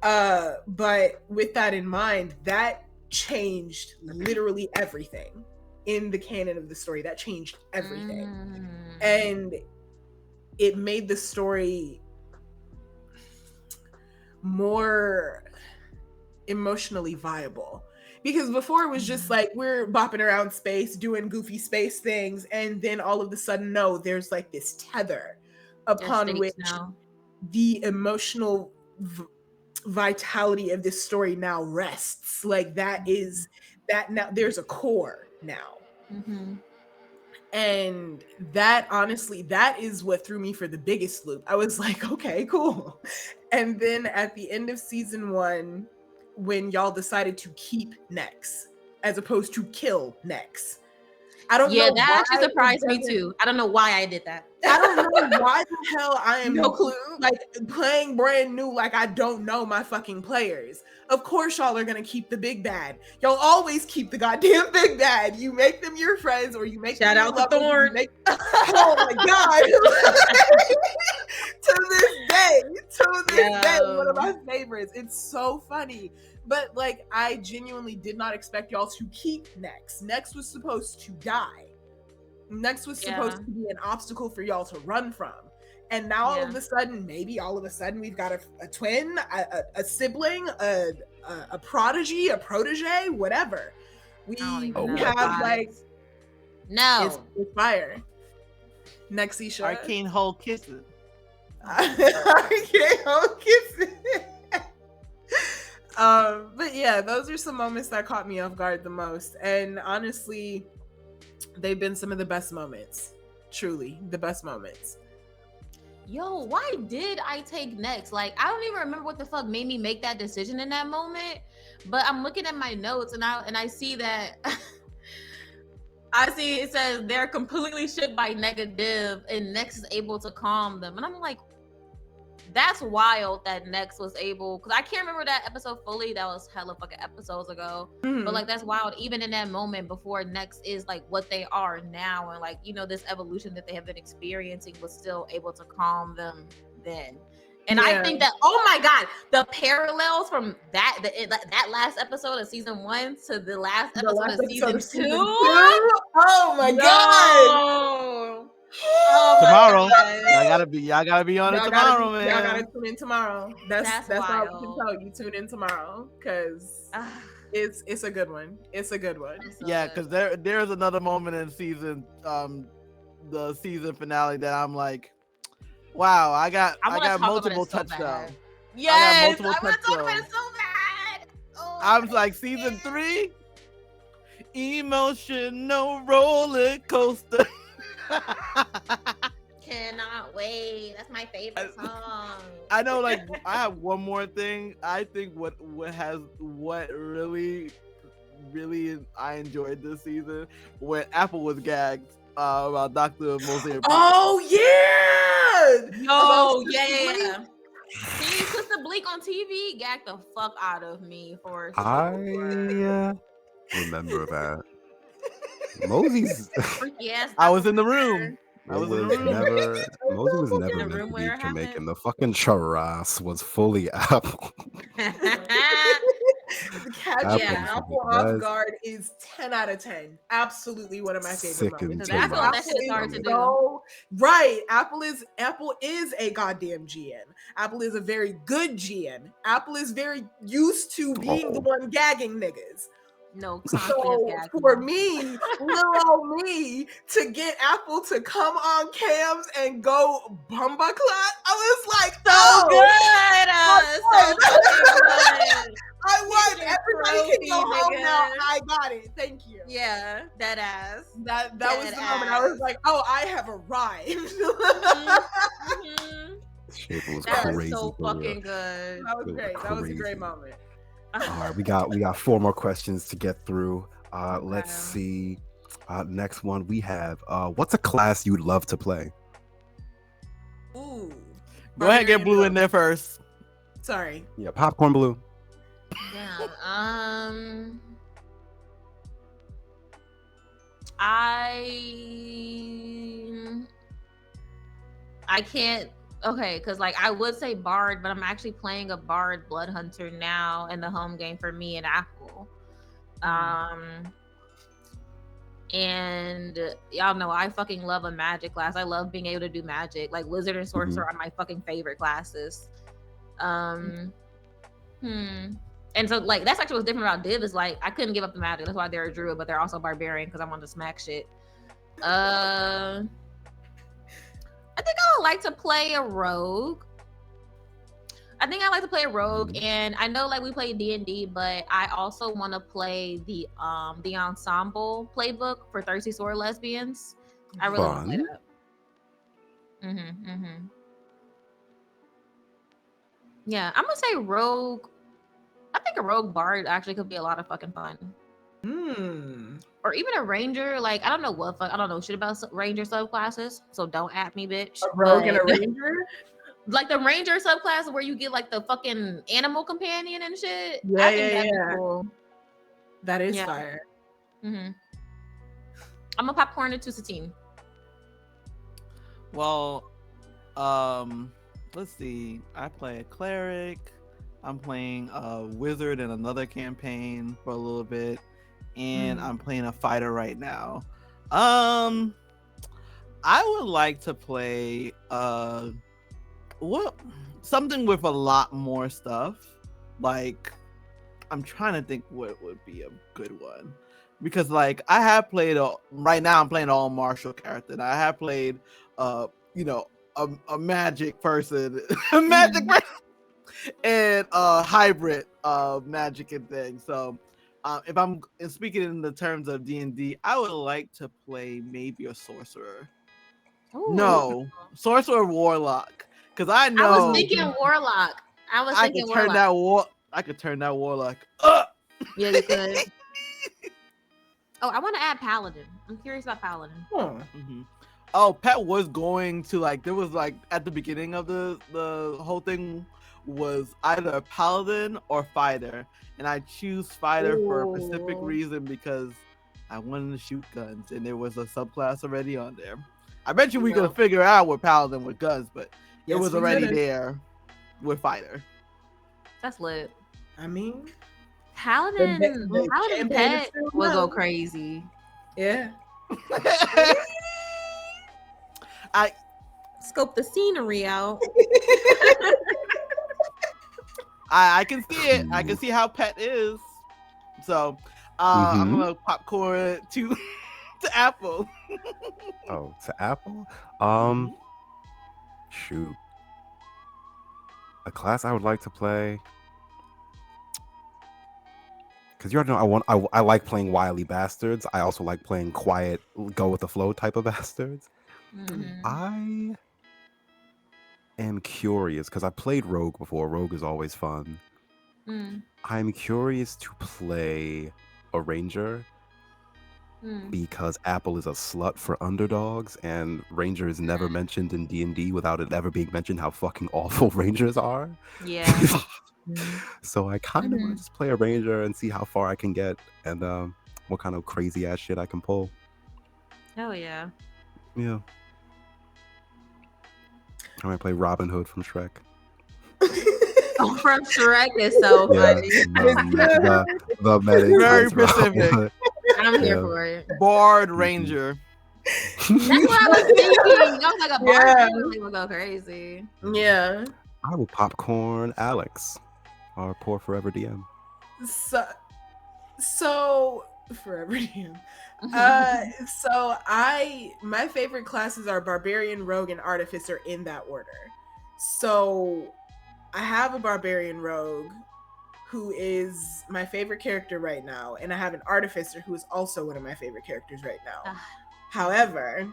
But with that in mind, that changed literally everything in the canon of the story. That changed everything. And it made the story more emotionally viable. Because before it was just like we're bopping around space doing goofy space things, and then all of a sudden, no, there's like this tether upon which the emotional vitality of this story now rests. Like that is that now there's a core now. And that, honestly, that is what threw me for the biggest loop. I was like, okay, cool. And then at the end of season 1, when y'all decided to keep Nex as opposed to kill Nex, I don't know. That actually surprised me too. I don't know why I did that. I don't know why the hell I am no clue. Like playing brand new, like I don't know my fucking players. Of course y'all are gonna keep the big bad. Y'all always keep the goddamn big bad. You make them your friends, or you make shout out to Thorn. Oh my god. to this day, one of my favorites. It's so funny. But like, I genuinely did not expect y'all to keep Nex. Nex was supposed to die. Nex was supposed to be an obstacle for y'all to run from. And now all of a sudden, we've got a twin, a sibling, a prodigy, a protege, whatever. We have like it's fire. Nexisha. Arcane Hole kisses. Arcane Hole kisses. But yeah, those are some moments that caught me off guard the most. And honestly, they've been some of the best moments. Truly, the best moments. Yo, why did I take Nex? Like, I don't even remember what the fuck made me make that decision in that moment. But I'm looking at my notes and I see that I see it says they're completely shook by negative and Nex is able to calm them. And I'm like, that's wild that Nex was able, because I can't remember that episode fully. That was hella fucking episodes ago. But like, that's wild. Even in that moment before Nex is like what they are now, and like, you know, this evolution that they have been experiencing was still able to calm them then. And I think that, oh my god, the parallels from that last episode of season 1 to the last episode of season 2. Oh my god. Oh, tomorrow, y'all gotta be on it tomorrow, man. Y'all gotta tune in tomorrow. That's all we can tell you. Tune in tomorrow, because it's a good one. It's a good one. Yeah, because there's another moment in season the season finale that I'm like, wow, I got multiple touchdowns. Yes, I want to talk about it so bad. Oh, I was like, season 3, emotional roller coaster. Cannot wait. That's my favorite song. I know, like, I have one more thing. I think what really I enjoyed this season when Apple was gagged about Dr. Mozaeya. Oh yeah! Oh yeah. See, Sister Bleak on TV gagged the fuck out of me for. I remember that. Mosey's. Yes, I was in the room. Mosey was never meant to be Jamaican. The fucking churras was fully Apple. Catching Apple off guard is 10 out of 10. Absolutely one of my favorite moments. That shit's hard to do. Right. Apple is a goddamn GM. Apple is a very good GM. Apple is very used to being the one gagging niggas. No constant So gagging. for me, little old me, to get Apple to come on cams and go bumba clot, I was like, So oh, good. So fucking good. I won. Get your Everybody can go trophy, home now. nigga. I got it. Thank you. Yeah, that ass. That was the moment I was like, oh, I have arrived. Shit was That is crazy. so for real. fucking good. That was It was great. That was a crazy. great moment. All right, we got 4 more questions to get through. Let's Okay. see. Next one we have. What's a class you'd love to play? Ooh. Go ahead and get Blue in there first. Sorry. Yeah, Popcorn Blue. Damn. I can't. Okay, because like I would say Bard, but I'm actually playing a Bard Blood Hunter now in the home game for me and Apple. And y'all know I fucking love a magic class. I love being able to do magic. Like Wizard and Sorcerer are my fucking favorite classes. And so like that's actually what's different about Div is like I couldn't give up the magic. That's why they're a druid, but they're also barbarian because I want to smack shit. I think I would like to play a rogue. And I know like we play D&D, but I also want to play the ensemble playbook for Thirsty Sword Lesbians. I really want to play that. Yeah, I'm gonna say rogue. I think a rogue bard actually could be a lot of fucking fun. Or even a ranger. Like I don't know shit about ranger subclasses, so don't at me, bitch. A rogue and a ranger? Like the ranger subclass where you get like the fucking animal companion and shit. Yeah, I think that'd be cool. That is fire. I'm a popcorn into Satine. Well, let's see. I play a cleric. I'm playing a wizard in another campaign for a little bit, and I'm playing a fighter right now. I would like to play something with a lot more stuff. Like I'm trying to think what would be a good one, because like I have played right now I'm playing an all martial character, and I have played a magic person and a hybrid magic and things. So if I'm speaking in the terms of D&D, I would like to play maybe a sorcerer. Ooh. No, sorcerer warlock, because I know I was thinking warlock. I could turn that warlock up. Yeah, you could. Oh, I want to add paladin. I'm curious about paladin. Oh, Pet was going to like there was like at the beginning of the whole thing was either a paladin or fighter, and I choose fighter for a specific reason because I wanted to shoot guns, and there was a subclass already on there. I bet you we could figure out what paladin with guns, but it was already there with fighter. That's lit. I mean, paladin Pet will go crazy. Yeah. I scope the scenery out. I can see it. I can see how Pet is. So I'm gonna popcorn to Apple. Oh, to Apple? Shoot. A class I would like to play. Because you already know I like playing wily bastards. I also like playing quiet, go with the flow type of bastards. I am curious because I played Rogue before. Rogue is always fun. I'm curious to play a Ranger because Apple is a slut for underdogs, and Ranger is never mentioned in D&D without it ever being mentioned how fucking awful Rangers are. Yeah. So I kind of want to just play a Ranger and see how far I can get and what kind of crazy ass shit I can pull. Hell yeah. Yeah. I might play Robin Hood from Shrek. Oh, from Shrek is so funny. The medic. Very specific. I'm here for it. Bard Ranger. That's what I was thinking. I was like, a Bard Ranger would go crazy. Yeah. I will popcorn Alex, our poor forever DM. So forever DM. So my favorite classes are barbarian, rogue, and artificer in that order. So I have a barbarian rogue who is my favorite character right now, and I have an artificer who is also one of my favorite characters right now. However,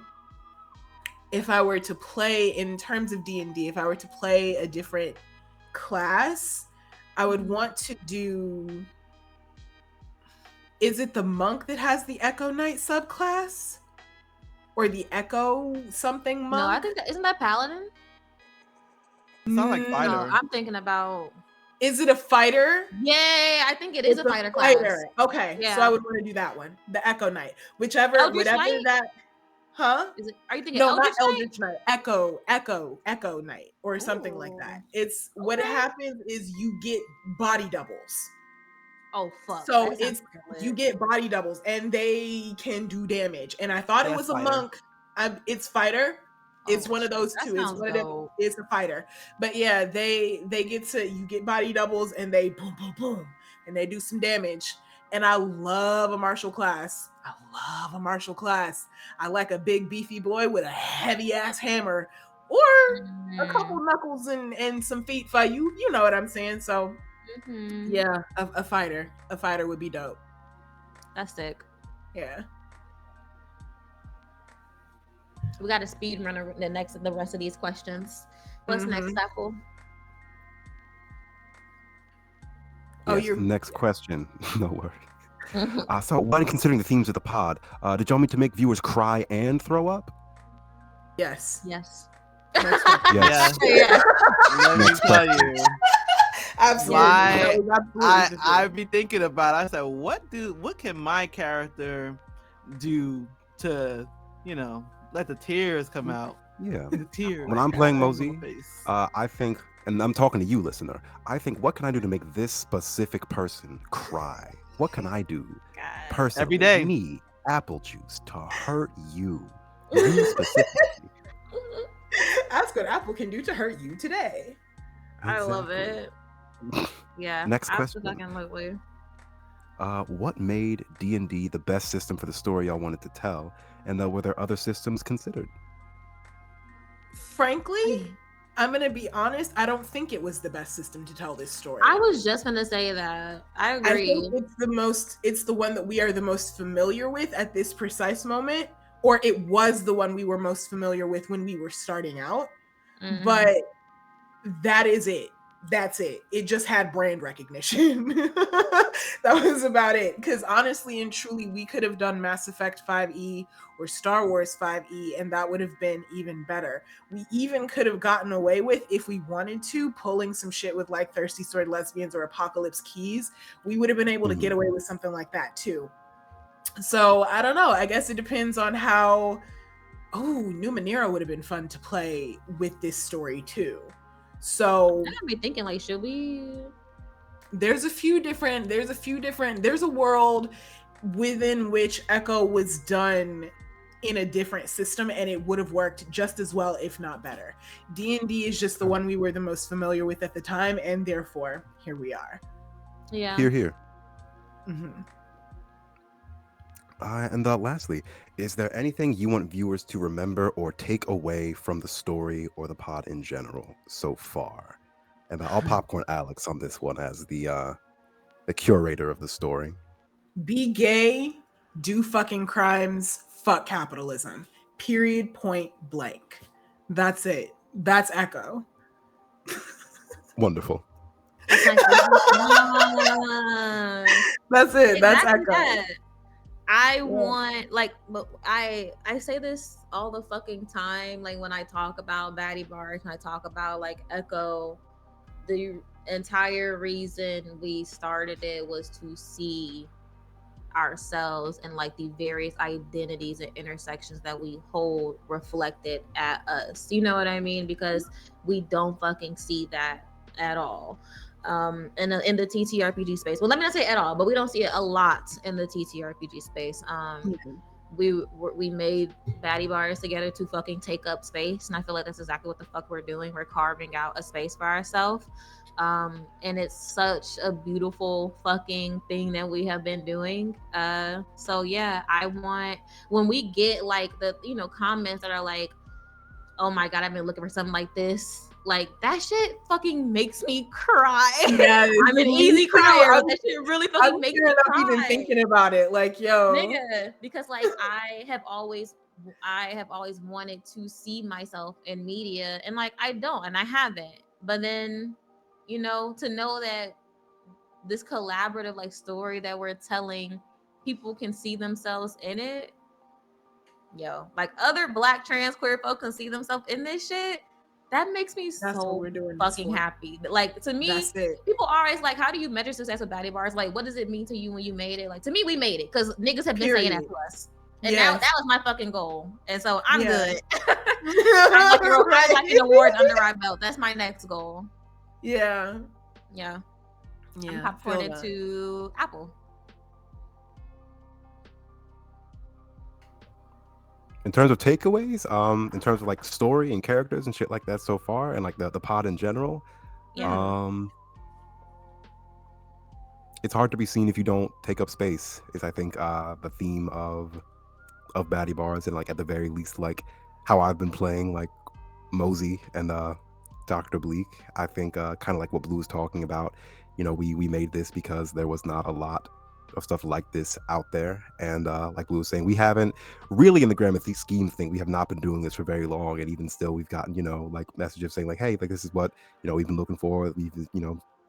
if I were to play in terms of D&D, if I were to play a different class, I would want to do, is it the monk that has the Echo Knight subclass? Or the Echo something monk? No, I think isn't that paladin? Sound like fighter. No, I'm thinking about. Is it a fighter? Yeah, I think it is a fighter class. Okay, yeah. So I would want to do that one, the Echo Knight, whatever Knight? that. Huh? Is it? Are you thinking? No, Eldritch not Knight? Eldritch Knight. Echo Knight, or something like that. It's what happens is you get body doubles. Oh fuck! So you get body doubles, and they can do damage. And I thought it was fighter. A monk. It's fighter. It's one of those two. It's one of them. It's a fighter. But yeah, they get to, you get body doubles, and they boom boom boom, and they do some damage. And I love a martial class. I like a big beefy boy with a heavy ass hammer, or a couple knuckles and some feet fight. You know what I'm saying? So yeah, a fighter would be dope. That's sick. Yeah. We got a speed runner the rest of these questions. What's next, Apple? Next question. No worries. So, when considering the themes of the pod, did y'all mean to make viewers cry and throw up? Yes. Yes. Yes. Let me tell you. Absolutely. I'd be thinking about it. I said, what can my character do to, let the tears come out? Yeah. The tears. When I'm playing Mozaeya, I think, and I'm talking to you, listener, I think, what can I do to make this specific person cry? What can I do personally, every day, me, Aepelgeuse, to hurt you? You specifically. Ask what Apple can do to hurt you today. Exactly. I love it. Yeah. Next question. What made D&D the best system for the story y'all wanted to tell? And were there other systems considered? Frankly, I'm going to be honest, I don't think it was the best system to tell this story. I was just going to say that. I agree. I think it's the one that we are the most familiar with at this precise moment, or it was the one we were most familiar with when we were starting out. But that is it. That's it. It just had brand recognition. That was about it. Because honestly and truly, we could have done Mass Effect 5e or Star Wars 5e, and that would have been even better. We even could have gotten away with, if we wanted to, pulling some shit with like Thirsty Sword Lesbians or Apocalypse Keys. We would have been able to get away with something like that too. So I don't know. I guess it depends on how. Oh, Numenera would have been fun to play with this story too. So I'd be thinking, like, should we? There's a world within which Echo was done in a different system, and it would have worked just as well, if not better. D&D is just the one we were the most familiar with at the time, and therefore here we are. Yeah. Here. And lastly, is there anything you want viewers to remember or take away from the story or the pod in general so far? And I'll popcorn Alex on this one as the curator of the story. Be gay, do fucking crimes, fuck capitalism. Period, point blank. That's it. That's Echo. Wonderful. That's it. That's Echo. I want, like, I say this all the fucking time, like when I talk about BaddieBards and I talk about like Echo, the entire reason we started it was to see ourselves and like the various identities and intersections that we hold reflected at us. You know what I mean? Because we don't fucking see that at all. In the TTRPG space. Well, let me not say at all, but we don't see it a lot in the TTRPG space. We made BaddieBards together to fucking take up space, and I feel like that's exactly what the fuck we're doing. We're carving out a space for ourselves. And it's such a beautiful fucking thing that we have been doing. So yeah, I want, when we get like the, comments that are like, oh my god, I've been looking for something like this, like that shit fucking makes me cry. Yeah, I'm an easy crier, but that shit really fucking makes me cry. Even thinking about it, like, yo, nigga, because like I have always wanted to see myself in media, and like I don't, and I haven't. But then, to know that this collaborative like story that we're telling, people can see themselves in it. Yo, like other Black trans queer folk can see themselves in this shit. That makes me so fucking happy. Like, to me, people are always like, how do you measure success with BaddieBards? Like, what does it mean to you when you made it? Like, to me, we made it because niggas have been saying that to us. And now that was my fucking goal. And so I'm good. I'm like, an awards under our belt. That's my next goal. Yeah. I'm popcorning to Apple. In terms of takeaways, in terms of like story and characters and shit like that so far, and like the pod in general, it's hard to be seen if you don't take up space. Is I think the theme of BaddieBards, and like at the very least, like how I've been playing like Mosey and Dr. Bleak. I think kind of like what Blue was talking about. We made this because there was not a lot of stuff like this out there, and like Blue was saying, we haven't really, in the grand scheme thing, we have not been doing this for very long, and even still we've gotten like messages saying like, hey, like this is what we've been looking for. We've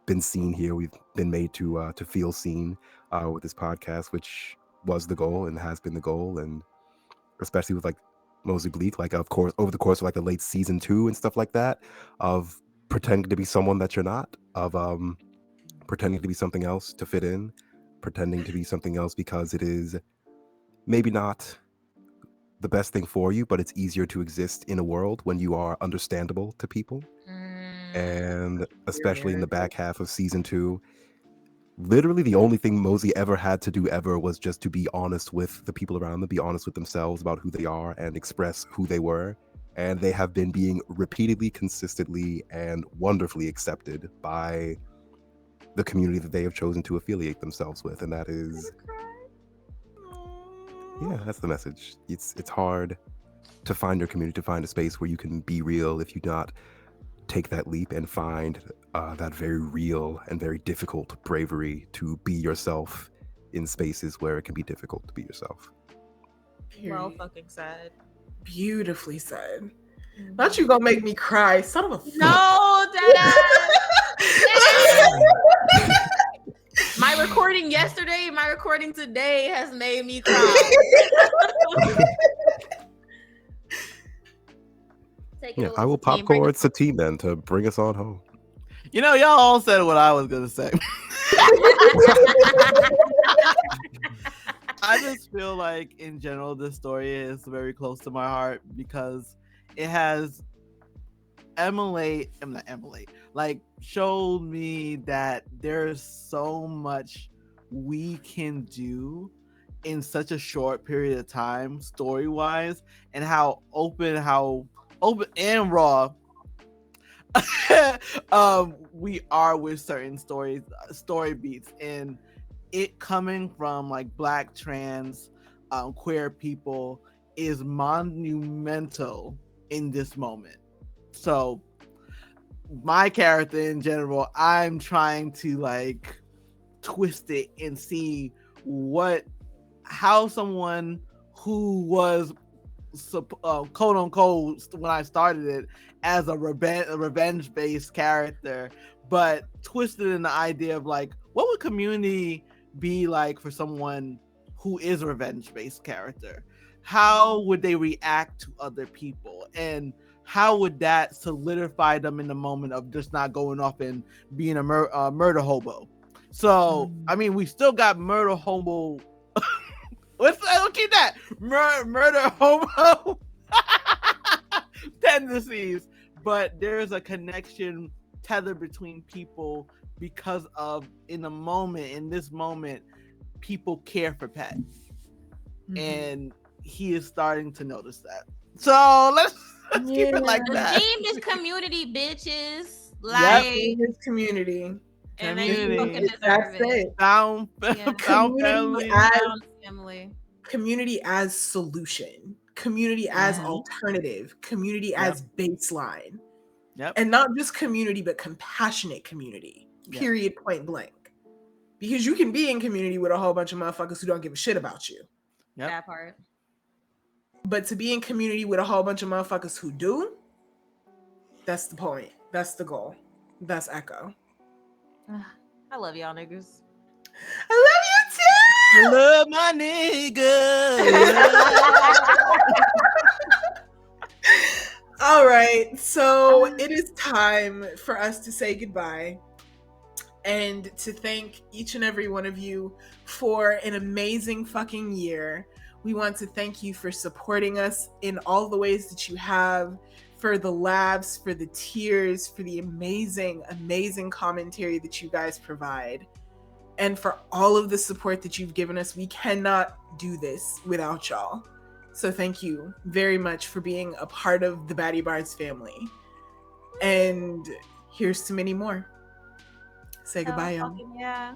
been seen here, we've been made to feel seen with this podcast, which was the goal and has been the goal. And especially with like Mosey Bleak, like of course over the course of like the late season 2 and stuff like that, of pretending to be someone that you're not, of pretending to be something else to fit in, pretending to be something else because it is maybe not the best thing for you, but it's easier to exist in a world when you are understandable to people. And especially in the back half of season 2, literally the only thing Mosey ever had to do ever was just to be honest with the people around them, be honest with themselves about who they are, and express who they were. And they have been being repeatedly, consistently, and wonderfully accepted by the community that they have chosen to affiliate themselves with. And that is, that's the message. It's hard to find your community, to find a space where you can be real if you not take that leap and find that very real and very difficult bravery to be yourself in spaces where it can be difficult to be yourself. Well fucking said. Beautifully said. Not you gonna make me cry, son of a no, Dad. My recording yesterday, my recording today has made me cry. I will popcorn Satine then to bring us on home. Y'all all said what I was gonna say. I just feel like in general this story is very close to my heart because it has showed me that there's so much we can do in such a short period of time story wise, and how open and raw we are with certain story beats, and it coming from like Black trans queer people is monumental in this moment. So my character in general, I'm trying to like twist it and see how someone who was quote unquote when I started it as a revenge based character, but twisted in the idea of like, what would community be like for someone who is a revenge based character? How would they react to other people, and how would that solidify them in the moment of just not going off and being a murder hobo? So I mean, we still got murder hobo. Let's keep that murder homo tendencies, but there's a connection tether between people because of in this moment, people care for Pat, and he is starting to notice that. So let's keep it like that. The theme is community, bitches. Like, It's community. and they Community. fucking deserve That's it. it. Found, Yeah. found Community family. as Found family. community as solution, community as Mhm. alternative, community Yep. as baseline, Yep. and not just community, but compassionate community. Yep. Period. Point blank. Because you can be in community with a whole bunch of motherfuckers who don't give a shit about you. Yep. That part. But to be in community with a whole bunch of motherfuckers who do, that's the point. That's the goal. That's Echo. I love y'all niggas. I love you too. Love my nigga. All right. So it is time for us to say goodbye and to thank each and every one of you for an amazing fucking year. We want to thank you for supporting us in all the ways that you have, for the laughs, for the tears, for the amazing, amazing commentary that you guys provide, and for all of the support that you've given us. We cannot do this without y'all. So thank you very much for being a part of the BaddieBards family. And here's to many more. Say goodbye, y'all. Yeah.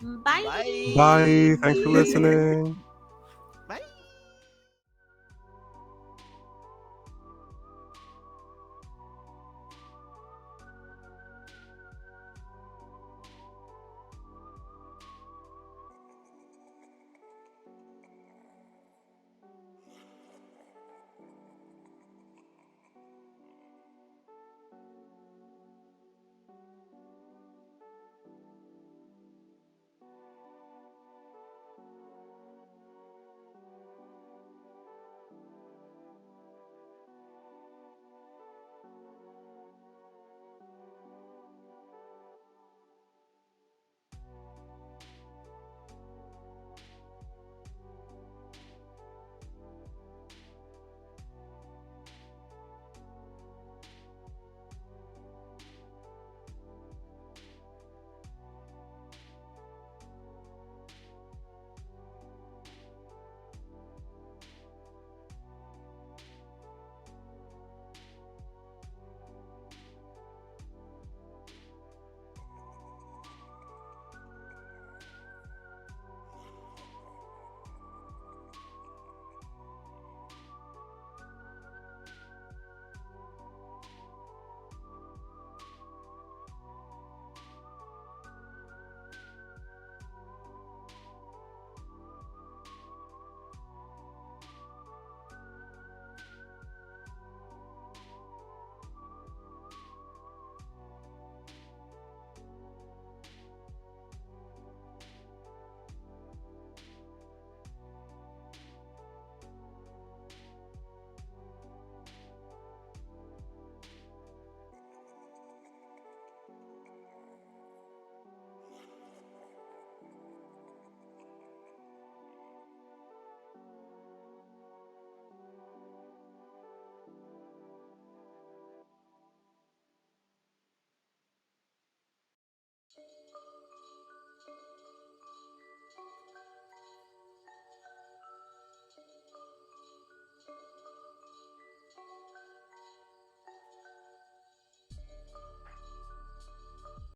Bye. Bye. Bye. Thanks for listening.